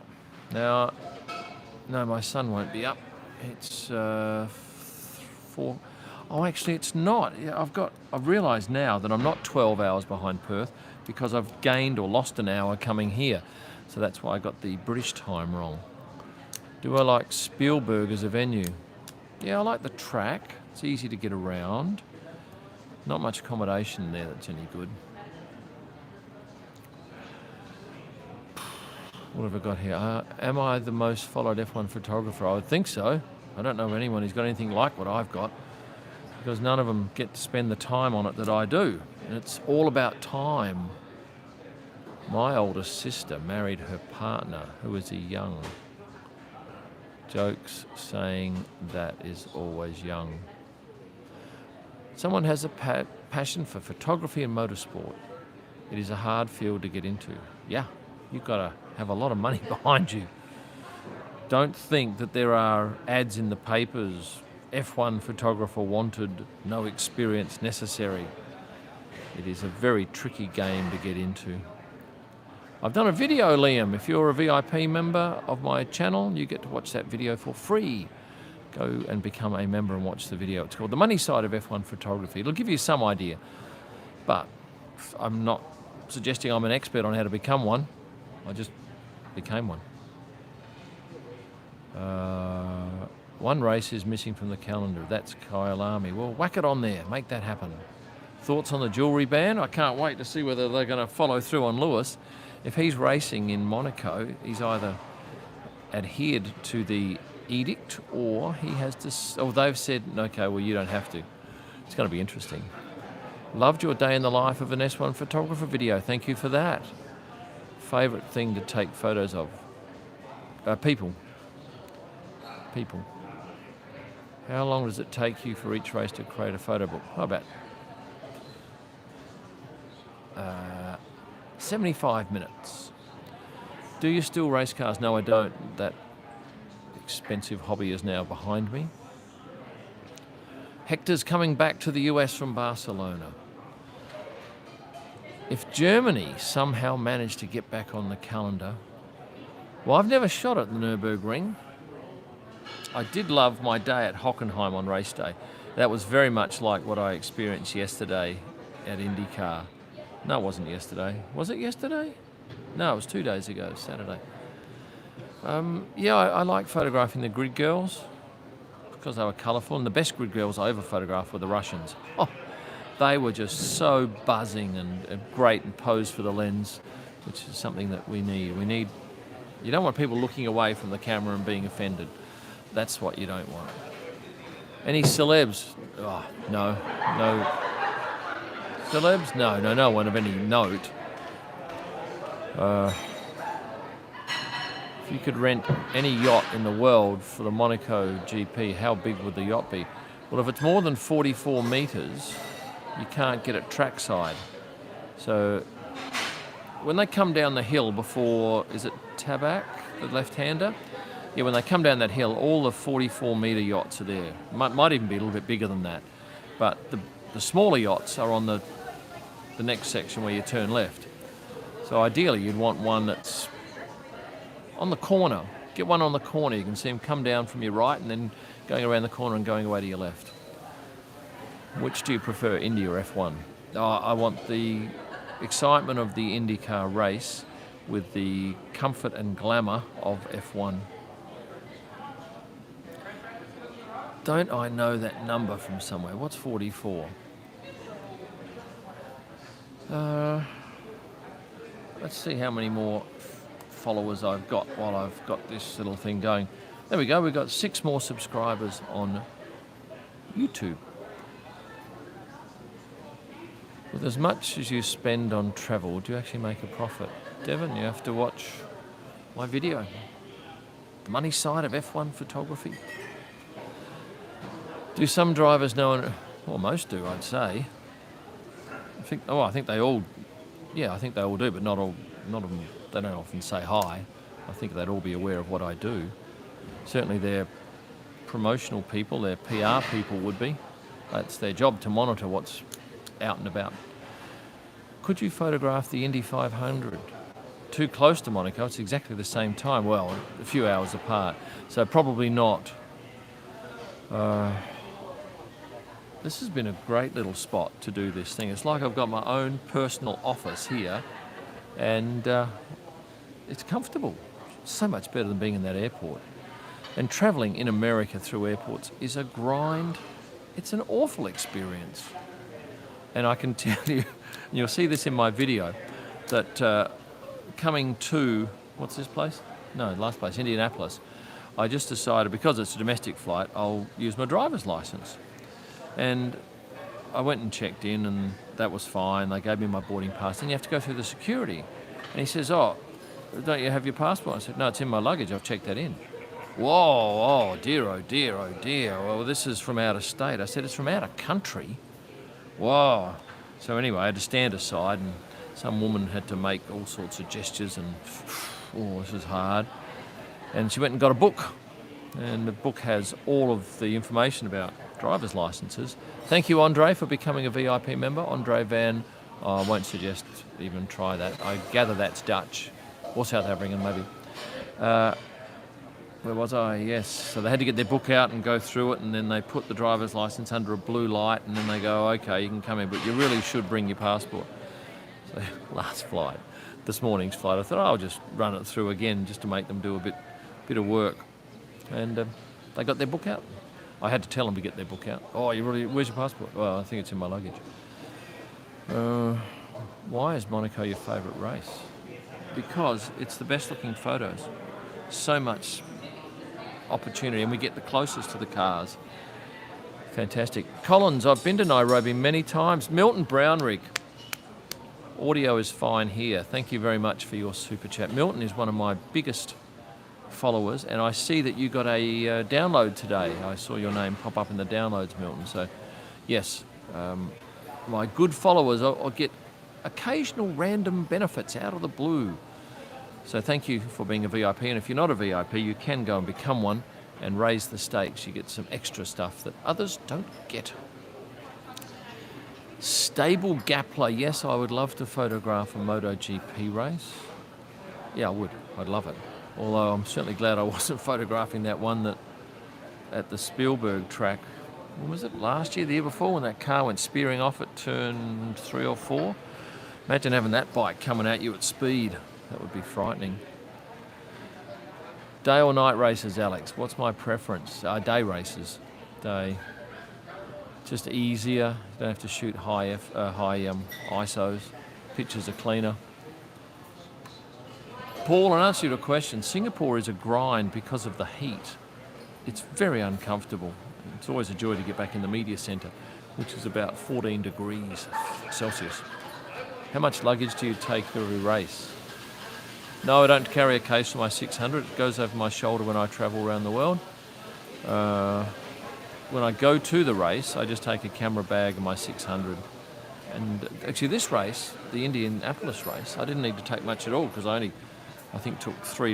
Now, no, my son won't be up. It's 4. Oh, actually, it's not. Yeah, I've realised now that I'm not 12 hours behind Perth because I've gained or lost an hour coming here. So that's why I got the British time wrong. Do I like Spielberg as a venue? Yeah, I like the track. It's easy to get around. Not much accommodation there that's any good. What have I got here? Am I the most followed F1 photographer? I would think so. I don't know of anyone who's got anything like what I've got, because none of them get to spend the time on it that I do. And it's all about time. My oldest sister married her partner, who was a young. Jokes saying that is always young. Someone has a passion for photography and motorsport. It is a hard field to get into. Yeah, you've got to have a lot of money behind you. Don't think that there are ads in the papers, F1 photographer wanted, no experience necessary. It is a very tricky game to get into. I've done a video, Liam. If you're a VIP member of my channel, you get to watch that video for free. Go and become a member and watch the video. It's called The Money Side of F1 Photography. It'll give you some idea. But I'm not suggesting I'm an expert on how to become one. I just became one. One race is missing from the calendar. That's Kyalami. Well, whack it on there. Make that happen. Thoughts on the jewellery ban? I can't wait to see whether they're going to follow through on Lewis. If he's racing in Monaco, he's either adhered to the edict or he has to, or they've said, okay, well, you don't have to. It's going to be interesting. Loved your day in the life of an S1 photographer video. Thank you for that. Favourite thing to take photos of? People. How long does it take you for each race to create a photo book? How about 75 minutes. Do you still race cars? No, I don't. That expensive hobby is now behind me. Hector's coming back to the US from Barcelona. If Germany somehow managed to get back on the calendar, well, I've never shot at the Nürburgring. I did love my day at Hockenheim on race day. That was very much like what I experienced yesterday at Indycar. No, it wasn't yesterday. Was it yesterday? No, it was 2 days ago, Saturday. I like photographing the grid girls because they were colourful, and the best grid girls I ever photographed were the Russians. Oh, they were just so buzzing and great and posed for the lens, which is something that we need. You don't want people looking away from the camera and being offended. That's what you don't want. Any celebs? Oh, no. Celebs? No one of any note. If you could rent any yacht in the world for the Monaco GP, how big would the yacht be? Well, if it's more than 44 metres, you can't get it trackside. So when they come down the hill before, is it Paddock, the left-hander? Yeah, when they come down that hill, all the 44-metre yachts are there. Might even be a little bit bigger than that. But the smaller yachts are on the next section where you turn left. So ideally, you'd want one that's on the corner. Get one on the corner. You can see them come down from your right and then going around the corner and going away to your left. Which do you prefer, Indy or F1? I want the excitement of the Indycar race with the comfort and glamour of F1. Don't I know that number from somewhere? What's 44? Let's see how many more followers I've got while I've got this little thing going. There we go. We've got 6 more subscribers on YouTube. With as much as you spend on travel, do you actually make a profit? Devon, you have to watch my video. The money side of F1 photography. Do some drivers know? Well, most do, I'd say. I think they all do, but not all. Not of them. They don't often say hi. I think they'd all be aware of what I do. Certainly their promotional people, their PR people would be. That's their job, to monitor what's out and about. Could you photograph the Indy 500? Too close to Monaco, it's exactly the same time. Well, a few hours apart, so probably not. This has been a great little spot to do this thing. It's like I've got my own personal office here, and it's comfortable. So much better than being in that airport. And travelling in America through airports is a grind. It's an awful experience. And I can tell you, and you'll see this in my video, that coming to, what's this place? No, last place, Indianapolis. I just decided, because it's a domestic flight, I'll use my driver's license. And I went and checked in, and that was fine. They gave me my boarding pass. Then you have to go through the security. And he says, oh, don't you have your passport? I said, no, it's in my luggage. I've checked that in. Whoa, oh dear, oh dear, oh dear. Well, this is from out of state. I said, it's from out of country. Whoa. So anyway, I had to stand aside, and some woman had to make all sorts of gestures, and oh, this is hard. And she went and got a book. And the book has all of the information about driver's licenses. Thank you, Andre, for becoming a VIP member. Andre Van, I won't suggest even try that. I gather that's Dutch, or South African maybe. Where was I? Yes. So they had to get their book out and go through it, and then they put the driver's license under a blue light, and then they go, okay, you can come in, but you really should bring your passport. So last flight, this morning's flight, I thought, I'll just run it through again just to make them do a bit of work. And they got their book out. I had to tell them to get their book out. Oh, where's your passport? Well, I think it's in my luggage. Why is Monaco your favourite race? Because it's the best looking photos. So much opportunity, and we get the closest to the cars. Fantastic. Collins, I've been to Nairobi many times. Milton Brownrigg. Audio is fine here. Thank you very much for your super chat. Milton is one of my biggest followers, and I see that you got a download today. I saw your name pop up in the downloads, Milton. So, yes, my good followers, I'll get occasional random benefits out of the blue. So thank you for being a VIP, and if you're not a VIP, you can go and become one and raise the stakes. You get some extra stuff that others don't get. Stable Gappler, yes, I would love to photograph a MotoGP race. Yeah, I would. I'd love it. Although I'm certainly glad I wasn't photographing that one that at the Spielberg track. When was it? Last year, the year before, when that car went spearing off at turn 3 or 4. Imagine having that bike coming at you at speed. That would be frightening. Day or night races, Alex? What's my preference? Day races. Day. Just easier. You don't have to shoot high ISOs. Pictures are cleaner. Paul, in answer to your question, Singapore is a grind because of the heat. It's very uncomfortable. It's always a joy to get back in the media centre, which is about 14 degrees Celsius. How much luggage do you take for every race? No, I don't carry a case for my 600. It goes over my shoulder when I travel around the world. When I go to the race, I just take a camera bag and my 600. And actually this race, the Indianapolis race, I didn't need to take much at all because I think took 4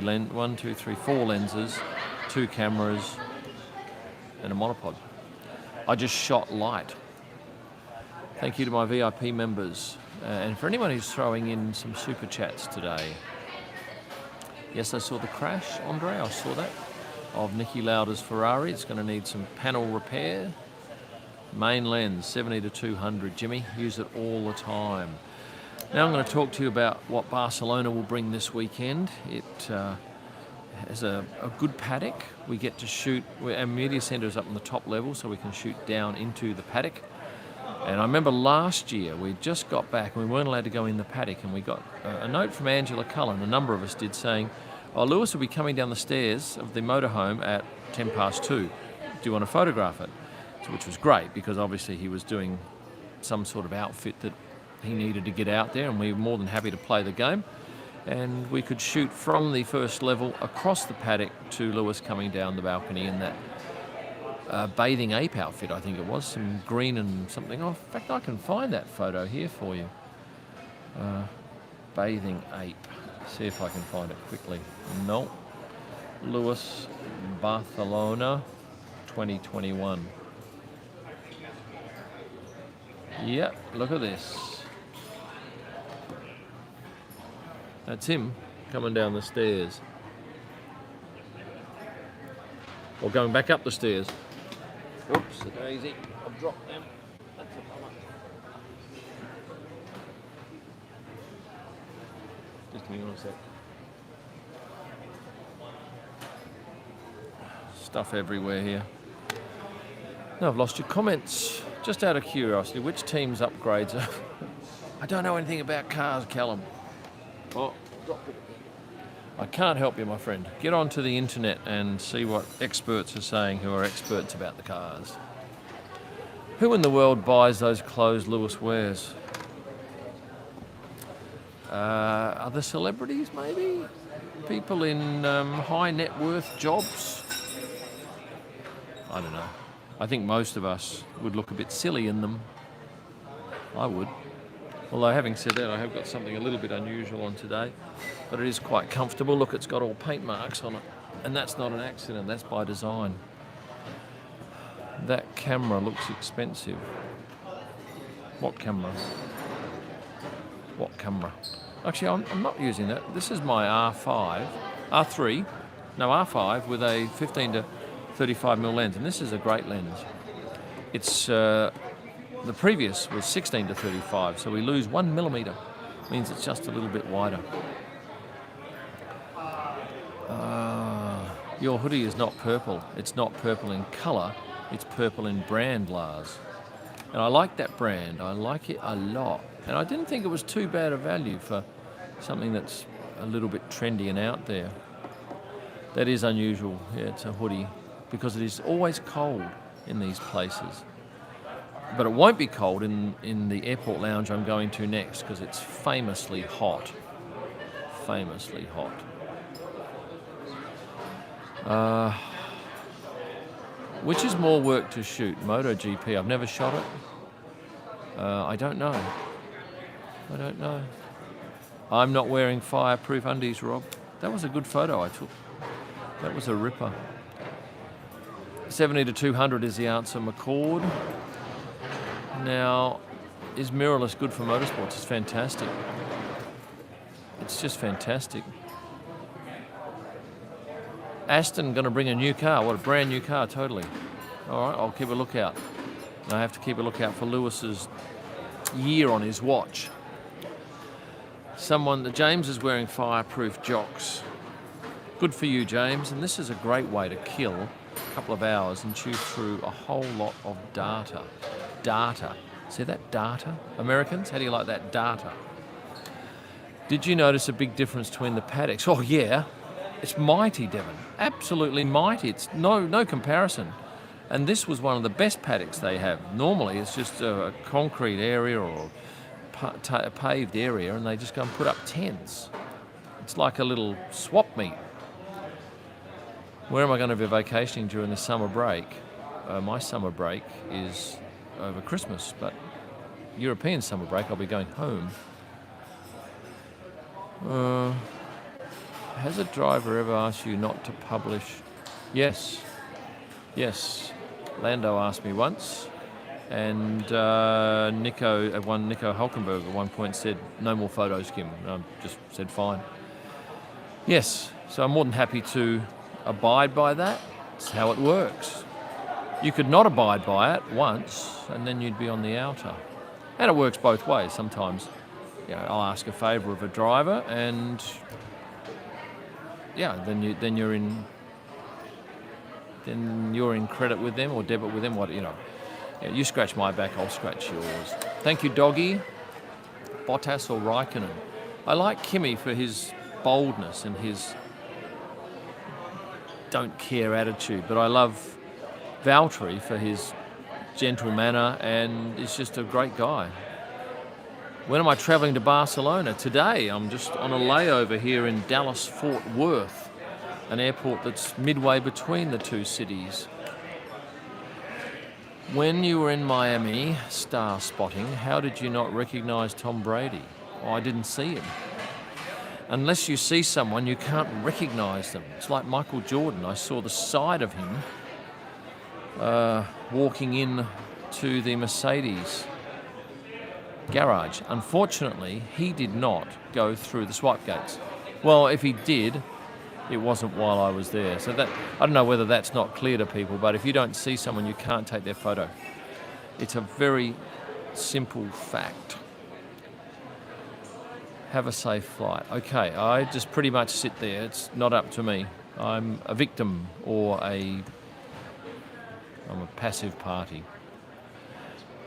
lenses, 2 cameras, and a monopod. I just shot light. Thank you to my VIP members. And for anyone who's throwing in some super chats today. Yes, I saw the crash, Andre, I saw that, of Niki Lauda's Ferrari. It's going to need some panel repair. Main lens, 70 to 200. Jimmy, use it all the time. Now I'm going to talk to you about what Barcelona will bring this weekend. It has a good paddock. We get to shoot, our media centre is up on the top level, so we can shoot down into the paddock. And I remember last year we just got back and we weren't allowed to go in the paddock, and we got a note from Angela Cullen, a number of us did, saying, oh, Lewis will be coming down the stairs of the motorhome at 2:10. Do you want to photograph it? So, which was great because obviously he was doing some sort of outfit that he needed to get out there, and we were more than happy to play the game. And we could shoot from the first level across the paddock to Lewis coming down the balcony in that bathing ape outfit, I think it was, some green and something. Oh, in fact, I can find that photo here for you. Bathing ape. See if I can find it quickly. No. Lewis, Barcelona, 2021. Yep, look at this. That's him coming down the stairs. Or going back up the stairs. Oops, a daisy. I've dropped them. That's a bummer. Just hang on a sec. Stuff everywhere here. No, I've lost your comments. Just out of curiosity, which team's upgrades are... I don't know anything about cars, Callum. Oh, dropped it again. I can't help you, my friend. Get onto the internet and see what experts are saying who are experts about the cars. Who in the world buys those clothes Lewis wears? Other celebrities, maybe? People in high net worth jobs? I don't know. I think most of us would look a bit silly in them. I would. Although having said that, I have got something a little bit unusual on today, but it is quite comfortable. Look, it's got all paint marks on it, and that's not an accident, that's by design. That camera looks expensive. What camera? What camera? Actually, I'm not using that. This is my R5 with a 15 to 35mm lens, and this is a great lens. It's the previous was 16 to 35, so we lose 1mm. Means it's just a little bit wider. Your hoodie is not purple. It's not purple in colour. It's purple in brand, Lars. And I like that brand. I like it a lot. And I didn't think it was too bad a value for something that's a little bit trendy and out there. That is unusual. Yeah, it's a hoodie. Because it is always cold in these places. But it won't be cold in the airport lounge I'm going to next, because it's famously hot. Famously hot. Which is more work to shoot? MotoGP. I've never shot it. I don't know. I don't know. I'm not wearing fireproof undies, Rob. That was a good photo I took. That was a ripper. 70 to 200 is the answer, McCord. Now, is mirrorless good for motorsports? It's fantastic. It's just fantastic. Aston going to bring a new car. What a brand new car, totally. All right, I'll keep a lookout. I have to keep a lookout for Lewis's year on his watch. James is wearing fireproof jocks. Good for you, James. And this is a great way to kill a couple of hours and chew through a whole lot of data. Data. See that? Data? Americans, how do you like that? Data. Did you notice a big difference between the paddocks? Oh, yeah. It's mighty, Devon. Absolutely mighty. It's no comparison. And this was one of the best paddocks they have. Normally, it's just a concrete area or a paved area, and they just go and put up tents. It's like a little swap meet. Where am I going to be vacationing during the summer break? My summer break is over Christmas, but European summer break, I'll be going home. Has a driver ever asked you not to publish? Yes. Lando asked me once, and Nico Hulkenberg at one point said, "No more photos, Kim." And I just said, "Fine." Yes, so I'm more than happy to abide by that. It's how it works. You could not abide by it once, and then you'd be on the outer. And it works both ways. Sometimes, I'll ask a favour of a driver, and then you're in credit with them or debit with them. You scratch my back, I'll scratch yours. Thank you, Doggy. Bottas or Raikkonen. I like Kimi for his boldness and his don't care attitude, but I love Valtteri for his gentle manner, and he's just a great guy. When am I travelling to Barcelona? Today. I'm just on a layover here in Dallas-Fort Worth, an airport that's midway between the two cities. When you were in Miami, star spotting, how did you not recognise Tom Brady? Oh, I didn't see him. unless you see someone, you can't recognise them. It's like Michael Jordan. I saw the side of him walking in to the Mercedes garage. Unfortunately, he did not go through the swipe gates. Well, if he did, it wasn't while I was there. So that, I don't know whether that's not clear to people, but if you don't see someone, you can't take their photo. It's a very simple fact. Have a safe flight. Okay, I just pretty much sit there. It's not up to me. I'm a victim or I'm a passive party.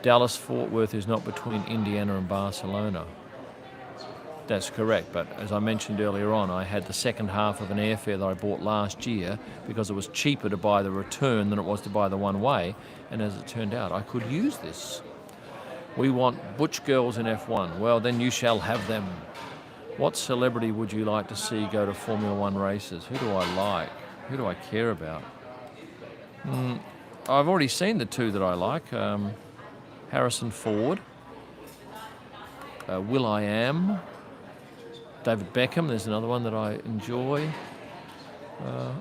Dallas-Fort Worth is not between Indiana and Barcelona. That's correct, but as I mentioned earlier on, I had the second half of an airfare that I bought last year because it was cheaper to buy the return than it was to buy the one-way, and as it turned out, I could use this. We want butch girls in F1. Well, then you shall have them. What celebrity would you like to see go to Formula One races? Who do I like? Who do I care about? I've already seen the two that I like. Harrison Ford, Will.i.am, David Beckham, there's another one that I enjoy.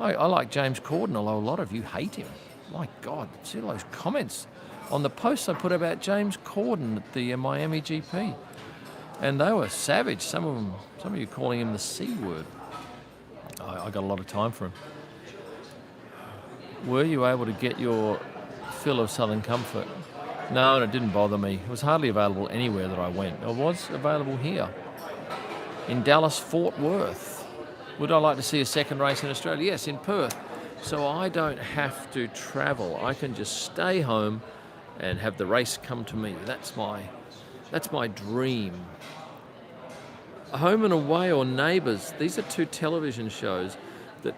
I like James Corden, although a lot of you hate him. My God, see all those comments on the posts I put about James Corden at the Miami GP. And they were savage, some of you calling him the C word. I got a lot of time for him. Were you able to get your fill of Southern Comfort? No, and it didn't bother me. It was hardly available anywhere that I went. It was available here, in Dallas-Fort Worth. Would I like to see a second race in Australia? Yes, in Perth. So I don't have to travel. I can just stay home and have the race come to me. That's my dream. Home and Away or Neighbours, these are two television shows that,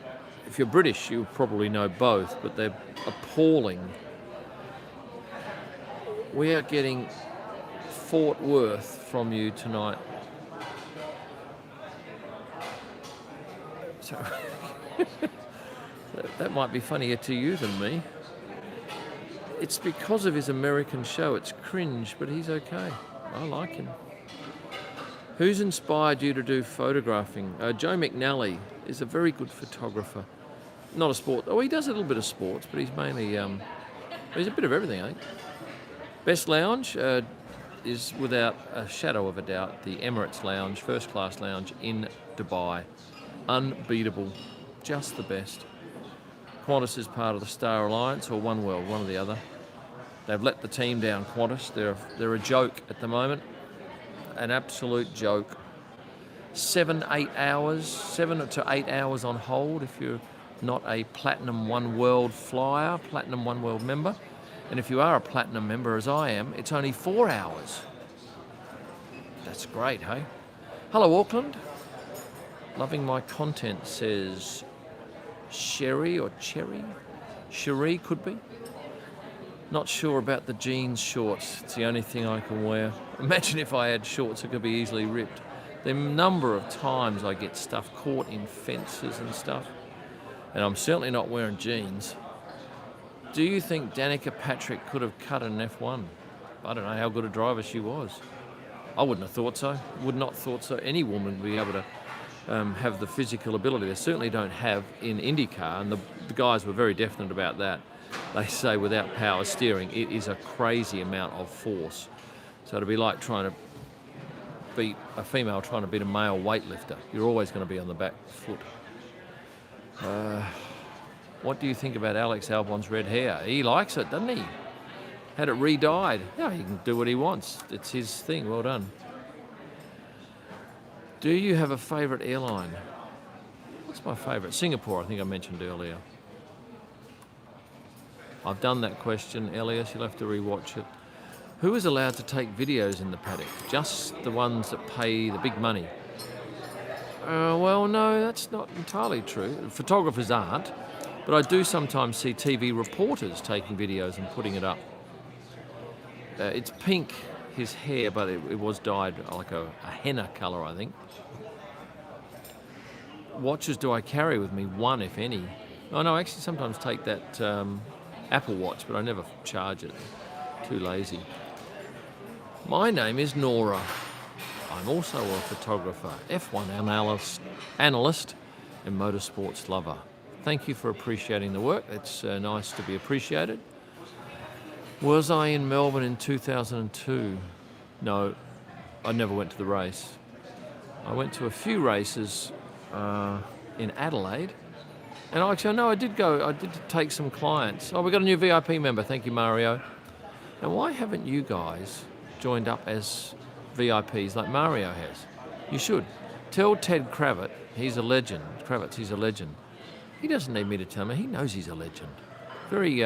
if you're British, you probably know both, but they're appalling. We are getting Fort Worth from you tonight. So that might be funnier to you than me. It's because of his American show. It's cringe, but he's okay. I like him. Who's inspired you to do photographing? Joe McNally is a very good photographer. Not a sport. Oh, he does a little bit of sports, but he's mainly he's a bit of everything, I think. Best lounge is, without a shadow of a doubt, the Emirates Lounge, first class lounge in Dubai. Unbeatable, just the best. Qantas is part of the Star Alliance or One World, one or the other. They've let the team down, Qantas. They're a joke at the moment, an absolute joke. 7 to 8 hours on hold if you're not a Platinum One World flyer, Platinum One World member. And if you are a Platinum member, as I am, it's only 4 hours. That's great, hey? Hello, Auckland. Loving my content, says Sherry or Cherry. Cherie could be. Not sure about the jeans shorts. It's the only thing I can wear. Imagine if I had shorts that could be easily ripped. The number of times I get stuff caught in fences and stuff. And I'm certainly not wearing jeans. Do you think Danica Patrick could have cut an F1? I don't know how good a driver she was. I wouldn't have thought so. Would not thought so. Any woman would be able to have the physical ability. They certainly don't have in Indycar, and the guys were very definite about that. They say without power steering, it is a crazy amount of force. So it'd be like trying to beat a female trying to beat a male weightlifter. You're always going to be on the back foot. What do you think about Alex Albon's red hair? He likes it, doesn't he? Had it re-dyed. Yeah, he can do what he wants. It's his thing. Well done. Do you have a favourite airline? What's my favourite? Singapore, I think I mentioned earlier. I've done that question, Elias. You'll have to re-watch it. Who is allowed to take videos in the paddock? Just the ones that pay the big money? Well, no, that's not entirely true. Photographers aren't. But I do sometimes see TV reporters taking videos and putting it up. It's pink, his hair, but it was dyed like a henna colour, I think. Watches do I carry with me? One, if any. Oh, no, I actually sometimes take that Apple Watch, but I never charge it. Too lazy. My name is Nora. I'm also a photographer, F1 analyst and motorsports lover. Thank you for appreciating the work. It's nice to be appreciated. Was I in Melbourne in 2002? No, I never went to the race. I went to a few races in Adelaide. And actually, no, I did go. I did take some clients. Oh, we got a new VIP member. Thank you, Mario. Now, why haven't you guys joined up as VIPs like Mario has? You should. Tell Ted Kravitz, he's a legend. He's a legend. He doesn't need me to tell him. He knows he's a legend. Very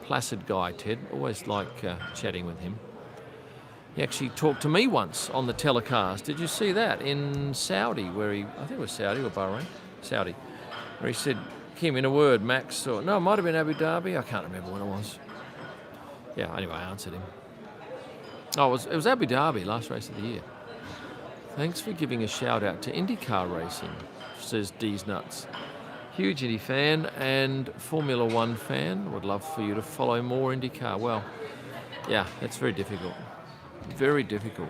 placid guy, Ted. Always like chatting with him. He actually talked to me once on the telecast. Did you see that? In Saudi, I think it was Saudi or Bahrain? Saudi. Where he said, Kim, in a word, Max, or no, it might have been Abu Dhabi. I can't remember when it was. Yeah, anyway, I answered him. Oh, it was Abu Dhabi, last race of the year. Thanks for giving a shout out to Indycar Racing, says D's Nuts. Huge Indy fan and Formula One fan. Would love for you to follow more IndyCar. Well, yeah, it's very difficult. Very difficult.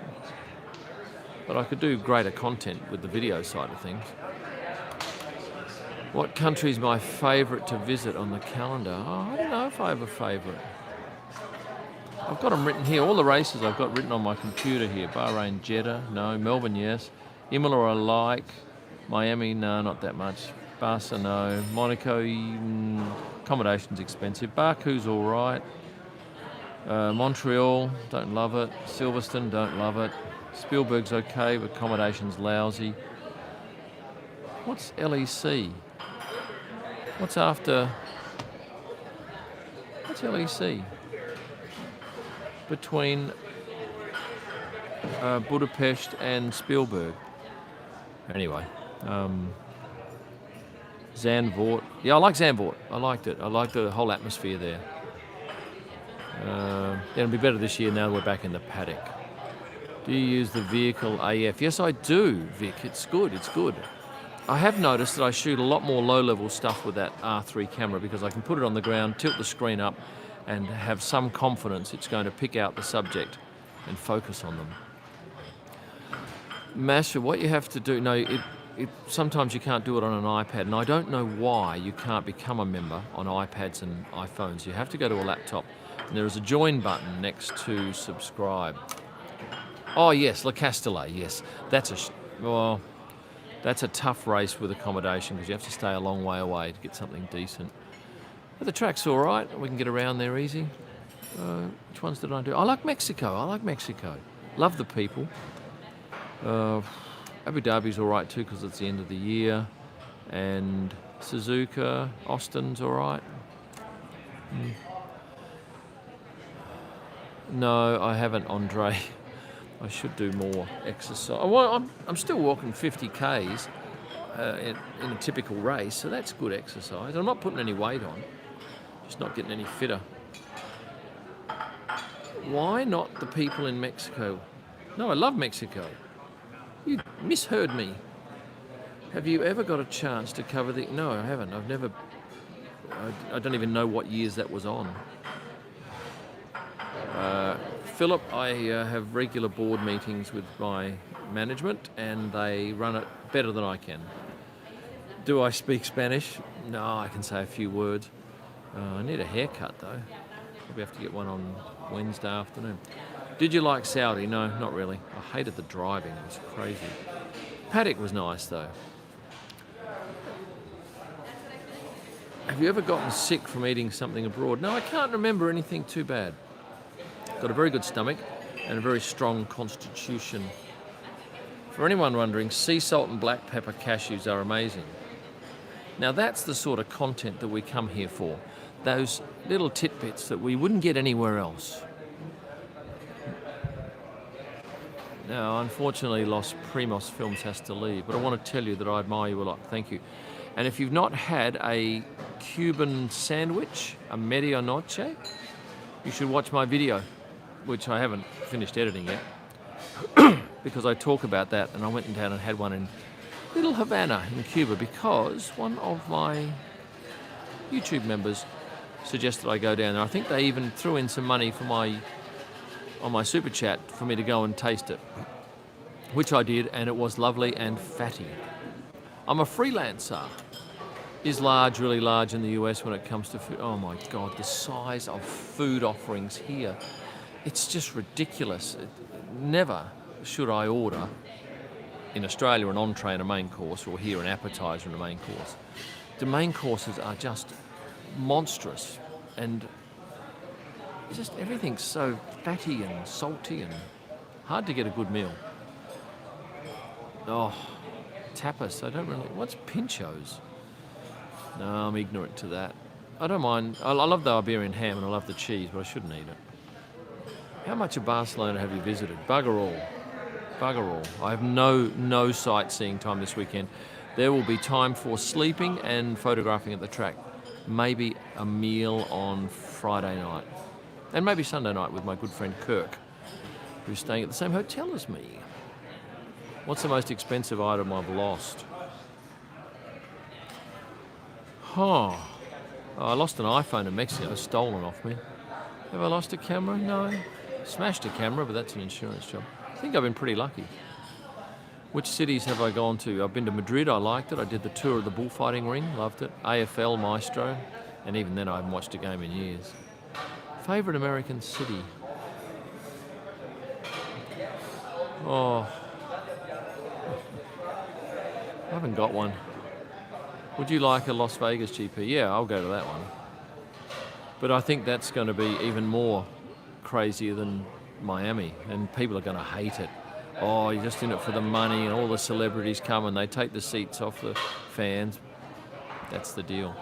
But I could do greater content with the video side of things. What country is my favourite to visit on the calendar? Oh, I don't know if I have a favourite. I've got them written here. All the races I've got written on my computer here. Bahrain, Jeddah, no. Melbourne, yes. Imola, I like. Miami, no, not that much. Barca, no. Monaco, accommodation's expensive. Baku's all right. Montreal, don't love it. Silverstone, don't love it. Spielberg's okay, but accommodation's lousy. What's LEC? What's LEC? Between Budapest and Spielberg. Anyway, Zandvoort. Yeah, I like Zandvoort. I liked it. I liked the whole atmosphere there. It'll be better this year now that we're back in the paddock. Do you use the vehicle AF? Yes, I do, Vic. It's good. It's good. I have noticed that I shoot a lot more low-level stuff with that R3 camera because I can put it on the ground, tilt the screen up, and have some confidence it's going to pick out the subject and focus on them. Masha, what you have to do, sometimes you can't do it on an iPad, and I don't know why you can't become a member on iPads and iPhones. You have to go to a laptop, and there is a join button next to subscribe. Oh yes, Le Castellet, yes. That's a tough race with accommodation because you have to stay a long way away to get something decent. But the track's all right. We can get around there easy. Which ones did I do? I like Mexico. Love the people. Abu Dhabi's all right too because it's the end of the year. And Suzuka, Austin's all right. No, I haven't, Andre. I should do more exercise. Well, I'm still walking 50 Ks in a typical race, so that's good exercise. I'm not putting any weight on, just not getting any fitter. Why not the people in Mexico? No, I love Mexico. You misheard me. Have you ever got a chance to cover the... No, I haven't. I've never... I don't even know what years that was on. Philip, I have regular board meetings with my management and they run it better than I can. Do I speak Spanish? No, I can say a few words. I need a haircut though. Probably have to get one on Wednesday afternoon. Did you like Saudi? No, not really. I hated the driving. It was crazy. Paddock was nice though. Have you ever gotten sick from eating something abroad? No, I can't remember anything too bad. Got a very good stomach and a very strong constitution. For anyone wondering, sea salt and black pepper cashews are amazing. Now that's the sort of content that we come here for. Those little tidbits that we wouldn't get anywhere else. Now, unfortunately, Los Primos Films has to leave, but I want to tell you that I admire you a lot. Thank you. And if you've not had a Cuban sandwich, a medianoche, you should watch my video, which I haven't finished editing yet, because I talk about that, and I went down and had one in Little Havana in Cuba because one of my YouTube members suggested I go down there. I think they even threw in some money for on my super chat for me to go and taste it. which I did, and it was lovely and fatty. I'm a freelancer. Is large, really large in the US when it comes to food. Oh my God, the size of food offerings here. It's just ridiculous. Never should I order in Australia an entree and a main course, or here an appetizer and a main course. The main courses are just monstrous, and just everything's so fatty and salty and hard to get a good meal. Oh, tapas, I don't really... What's pinchos? No, I'm ignorant to that. I don't mind. I love the Iberian ham and I love the cheese, but I shouldn't eat it. How much of Barcelona have you visited? Bugger all. Bugger all. I have no sightseeing time this weekend. There will be time for sleeping and photographing at the track. Maybe a meal on Friday night. And maybe Sunday night with my good friend Kirk, who's staying at the same hotel as me. What's the most expensive item I've lost? Oh, I lost an iPhone in Mexico, stolen off me. Have I lost a camera? No. Smashed a camera, but that's an insurance job. I think I've been pretty lucky. Which cities have I gone to? I've been to Madrid, I liked it. I did the tour of the bullfighting ring, loved it. AFL, Maestro, and even then I haven't watched a game in years. Favourite American city? Oh, I haven't got one. Would you like a Las Vegas GP? Yeah, I'll go to that one. But I think that's going to be even more crazier than Miami, and people are going to hate it. Oh, you're just in it for the money, and all the celebrities come and they take the seats off the fans. That's the deal.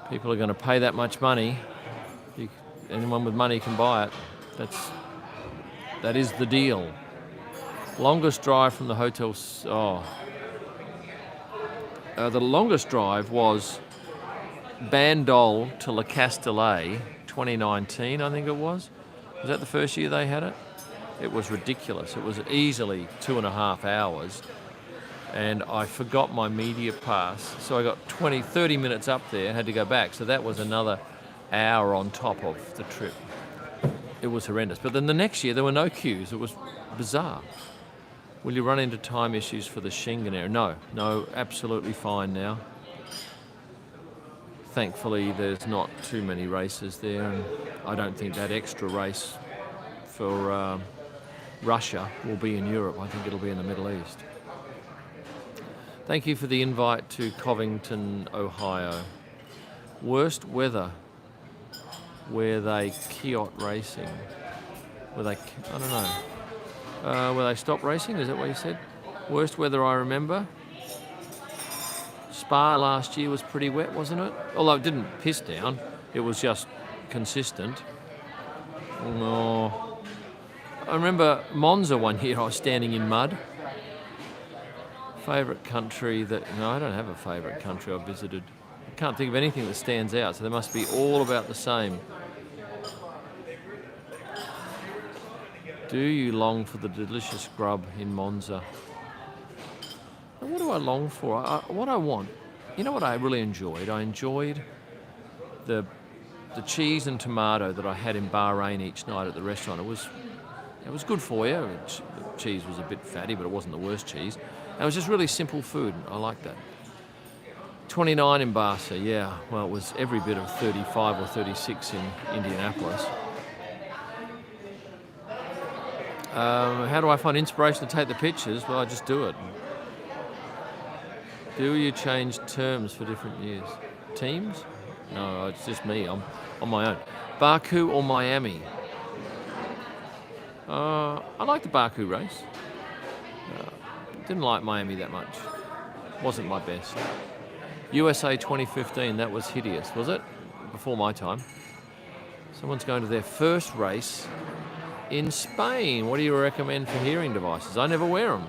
People are going to pay that much money. Anyone with money can buy it. That is the deal. Longest drive from the hotel. The longest drive was Bandol to Le Castellet, 2019, I think it was. Was that the first year they had it? It was ridiculous. It was easily 2.5 hours. And I forgot my media pass. So I got 30 minutes up there and had to go back. So that was another hour on top of the trip. It was horrendous. But then the next year there were no queues. It was bizarre. Will you run into time issues for the Schengen area? No, absolutely fine now. Thankfully, there's not too many races there, and I don't think that extra race for Russia will be in Europe. I think it'll be in the Middle East. Thank you for the invite to Covington, Ohio. Worst weather? Were they Yacht racing? I don't know. Will they stop racing? Is that what you said? Worst weather I remember? Spa last year was pretty wet, wasn't it? Although it didn't piss down. It was just consistent. Oh. I remember Monza one year I was standing in mud. Favourite country that... No, I don't have a favourite country I've visited. I can't think of anything that stands out, so they must be all about the same. Do you long for the delicious grub in Monza? What do I long for? What I want? You know what I really enjoyed? I enjoyed the cheese and tomato that I had in Bahrain each night at the restaurant. It was good for you. The cheese was a bit fatty, but it wasn't the worst cheese. And it was just really simple food. I liked that. 29 in Barca, yeah. Well, it was every bit of 35 or 36 in Indianapolis. How do I find inspiration to take the pictures? Well, I just do it. Do you change terms for different years? Teams? No, it's just me. I'm on my own. Baku or Miami? I like the Baku race. Didn't like Miami that much. Wasn't my best. USA 2015, that was hideous, was it? Before my time. Someone's going to their first race in Spain. What do you recommend for hearing devices? I never wear them.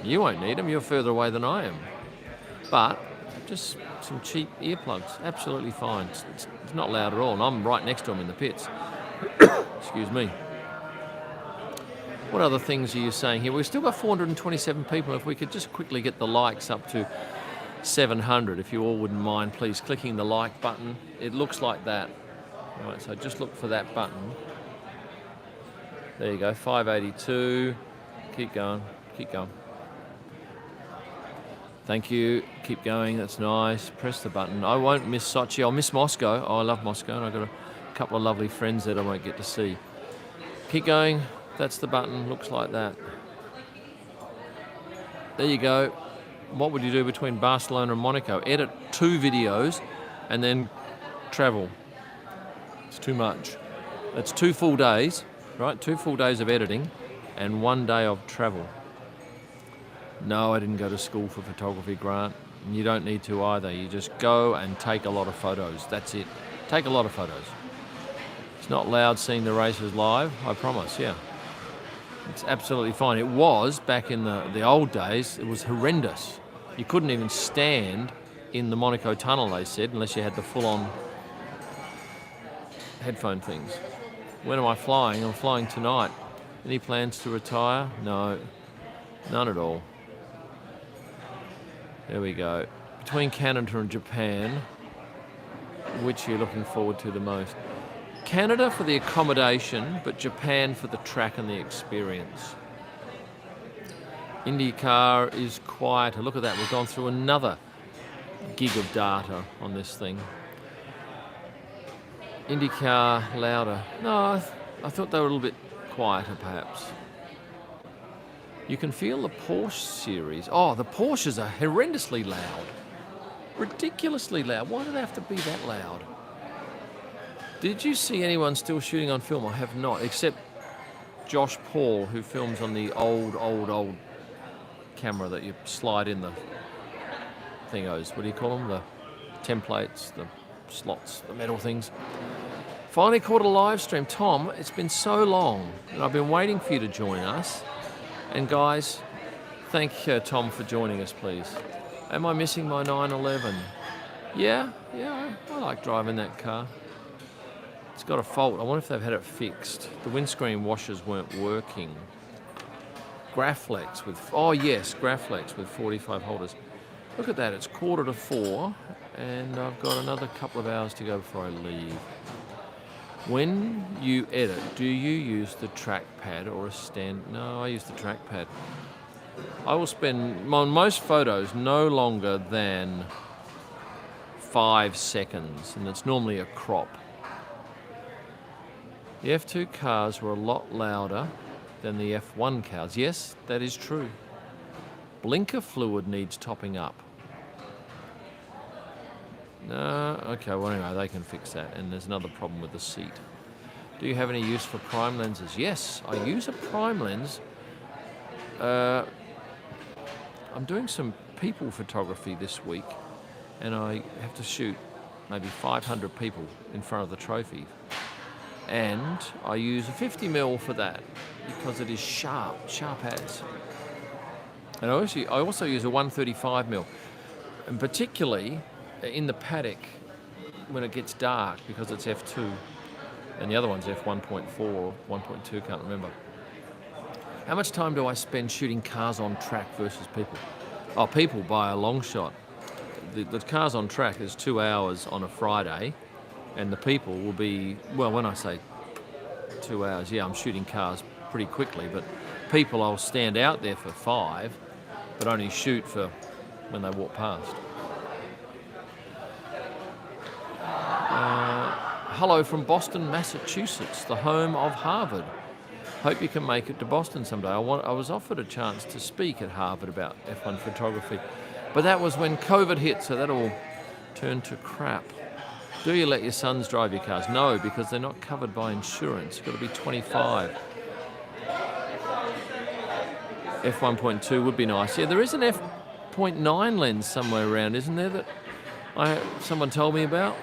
You won't need them. You're further away than I am. But just some cheap earplugs. Absolutely fine. It's not loud at all. And I'm right next to them in the pits. Excuse me. What other things are you saying here? We've still got 427 people. If we could just quickly get the likes up to 700, if you all wouldn't mind, please, clicking the like button. It looks like that. All right, so just look for that button. There you go, 582. Keep going. Keep going. Thank you. Keep going. That's nice. Press the button. I won't miss Sochi. I'll miss Moscow. Oh, I love Moscow, and I've got a couple of lovely friends that I won't get to see. Keep going. That's the button. Looks like that. There you go. What would you do between Barcelona and Monaco? Edit 2 videos and then travel. It's too much. It's 2 full days, right? 2 full days of editing and 1 day of travel. No, I didn't go to school for photography, Grant. And you don't need to either. You just go and take a lot of photos. That's it. Take a lot of photos. It's not loud seeing the races live, I promise, yeah. It's absolutely fine. It was, back in the old days, it was horrendous. You couldn't even stand in the Monaco tunnel, they said, unless you had the full-on headphone things. When am I flying? I'm flying tonight. Any plans to retire? No, none at all. There we go. Between Canada and Japan, which are you looking forward to the most? Canada for the accommodation, but Japan for the track and the experience. Indycar is quieter. Look at that. We've gone through another gig of data on this thing. Indycar louder. No, I thought they were a little bit quieter, perhaps. You can feel the Porsche series. Oh, the Porsches are horrendously loud. Ridiculously loud. Why do they have to be that loud? Did you see anyone still shooting on film? I have not, except Josh Paul, who films on the old camera that you slide in the thingos. What do you call them? The templates, the slots, the metal things. Finally caught a live stream. Tom, it's been so long, and I've been waiting for you to join us. And guys, thank Tom for joining us, please. Am I missing my 911? Yeah, I like driving that car. It's got a fault. I wonder if they've had it fixed. The windscreen washers weren't working. Graflex with, oh yes, Graflex with 45 holders. Look at that, it's 3:45 and I've got another couple of hours to go before I leave. When you edit, do you use the trackpad or a stand? No, I use the trackpad. I will spend, on most photos, no longer than 5 seconds, and it's normally a crop. The F2 cars were a lot louder than the F1 cars. Yes, that is true. Blinker fluid needs topping up. No, okay, well anyway, they can fix that. And there's another problem with the seat. Do you have any use for prime lenses? Yes, I use a prime lens. I'm doing some people photography this week, and I have to shoot maybe 500 people in front of the trophy. And I use a 50mm for that because it is sharp as. And I also use a 135mm, and particularly in the paddock when it gets dark because it's F2, and the other one's F1.4 or 1.2, can't remember. How much time do I spend shooting cars on track versus people? Oh, people by a long shot. The cars on track is 2 hours on a Friday, and the people will be, well, when I say 2 hours, yeah, I'm shooting cars pretty quickly, but people I'll stand out there for 5, but only shoot for when they walk past. Hello from Boston, Massachusetts, the home of Harvard. Hope you can make it to Boston someday. I was offered a chance to speak at Harvard about F1 photography, but that was when COVID hit, so that all turned to crap. Do you let your sons drive your cars? No, because they're not covered by insurance. You've got to be 25. F1.2 would be nice. Yeah, there is an F.9 lens somewhere around, isn't there, that someone told me about?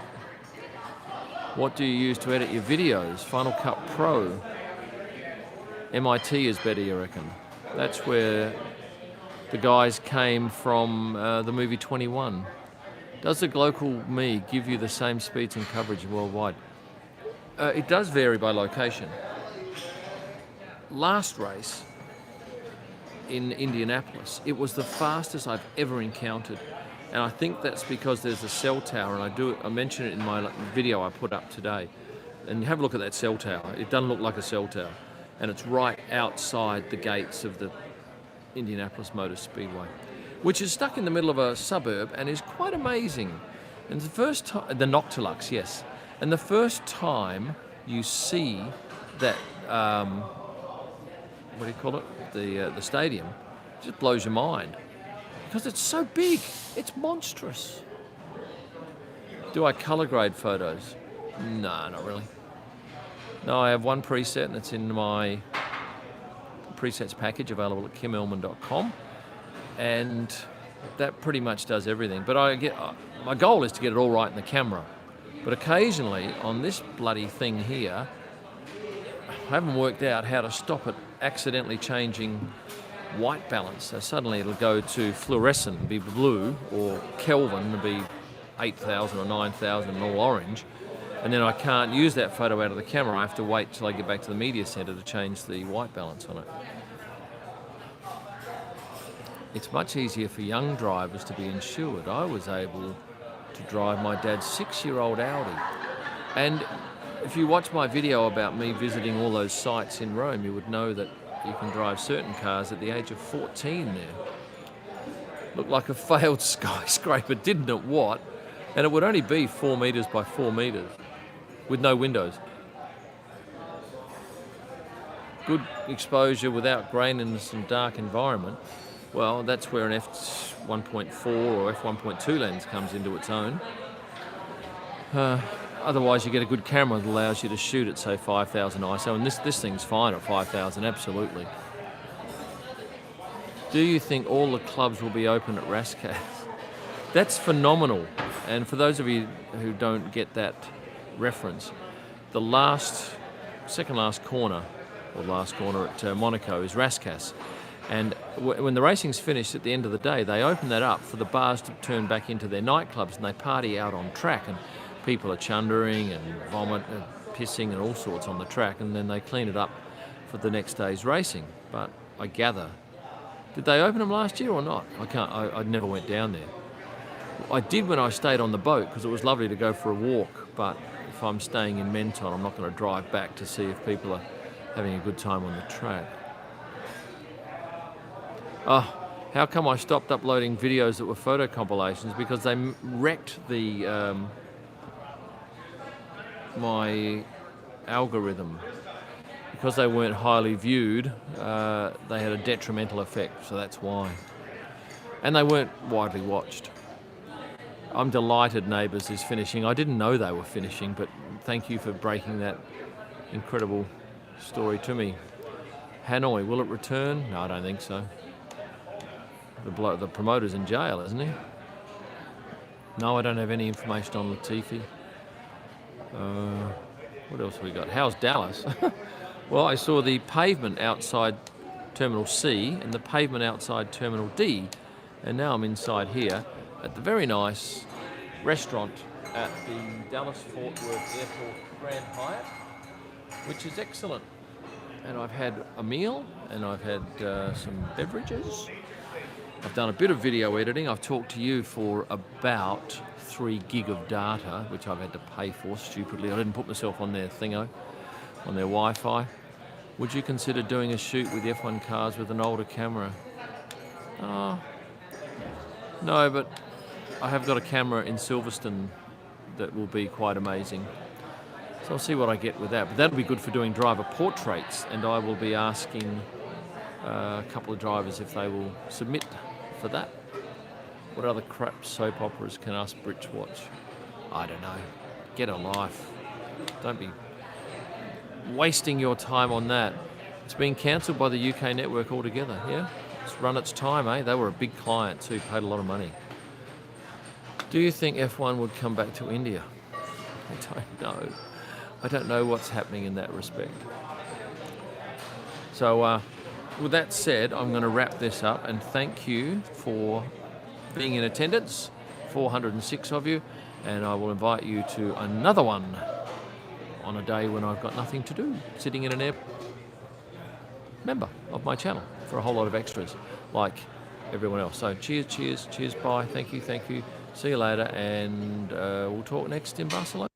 What do you use to edit your videos? Final Cut Pro. MIT is better, you reckon? That's where the guys came from the movie 21. Does the local me give you the same speeds and coverage worldwide? It does vary by location. Last race in Indianapolis, it was the fastest I've ever encountered. And I think that's because there's a cell tower, and I mention it in my video I put up today. And have a look at that cell tower. It doesn't look like a cell tower. and it's right outside the gates of the Indianapolis Motor Speedway, which is stuck in the middle of a suburb and is quite amazing. And the first time, the Noctilux, yes, and the first time you see that, what do you call it, the stadium, it just blows your mind because it's so big, it's monstrous. Do I colour grade photos? No, not really. No, I have one preset and it's in my presets package available at kimelman.com, and that pretty much does everything. But my goal is to get it all right in the camera. But occasionally on this bloody thing here, I haven't worked out how to stop it accidentally changing white balance. So suddenly it'll go to fluorescent and be blue, or Kelvin and be 8,000 or 9,000 and all orange. And then I can't use that photo out of the camera. I have to wait till I get back to the media centre to change the white balance on it. It's much easier for young drivers to be insured. I was able to drive my dad's 6-year-old Audi. And if you watch my video about me visiting all those sites in Rome, you would know that you can drive certain cars at the age of 14 there. Looked like a failed skyscraper, didn't it? What? And it would only be 4 metres by 4 metres with no windows. Good exposure without grain in some dark environment. Well, that's where an f1.4 or f1.2 lens comes into its own. Otherwise, you get a good camera that allows you to shoot at, say, 5,000 ISO, and this thing's fine at 5,000, absolutely. Do you think all the clubs will be open at Rascasse? That's phenomenal. And for those of you who don't get that reference, the second last corner, or last corner at Monaco is Rascasse. And when the racing's finished at the end of the day, they open that up for the bars to turn back into their nightclubs, and they party out on track, and people are chundering and pissing and all sorts on the track, and then they clean it up for the next day's racing. But I gather, did they open them last year or not? I never went down there. I did when I stayed on the boat because it was lovely to go for a walk, but if I'm staying in Menton, I'm not going to drive back to see if people are having a good time on the track. How come I stopped uploading videos that were photo compilations? Because they wrecked the my algorithm. Because they weren't highly viewed, they had a detrimental effect, so that's why. And they weren't widely watched. I'm delighted Neighbours is finishing. I didn't know they were finishing, but thank you for breaking that incredible story to me. Hanoi, will it return? No, I don't think so. The promoter's in jail, isn't he? No, I don't have any information on Latifi. What else have we got? How's Dallas? Well, I saw the pavement outside Terminal C and the pavement outside Terminal D, and now I'm inside here at the very nice restaurant at the Dallas-Fort Worth Airport Grand Hyatt, which is excellent. And I've had a meal and I've had some beverages. I've done a bit of video editing. I've talked to you for about 3 gig of data, which I've had to pay for stupidly. I didn't put myself on their thingo, on their Wi-Fi. Would you consider doing a shoot with F1 cars with an older camera? No, but I have got a camera in Silverstone that will be quite amazing. So I'll see what I get with that. But that'll be good for doing driver portraits, and I will be asking a couple of drivers if they will submit for that. What other crap soap operas can us Brits watch? I don't know. Get a life. Don't be wasting your time on that. It's been cancelled by the UK network altogether, yeah? It's run its time, eh? They were a big client too, paid a lot of money. Do you think F1 would come back to India? I don't know. I don't know what's happening in that respect. So, with that said, I'm going to wrap this up and thank you for being in attendance, 406 of you, and I will invite you to another one on a day when I've got nothing to do, sitting in an airport. Member of my channel for a whole lot of extras, like everyone else. So cheers, cheers, cheers, bye, thank you, see you later, and we'll talk next in Barcelona.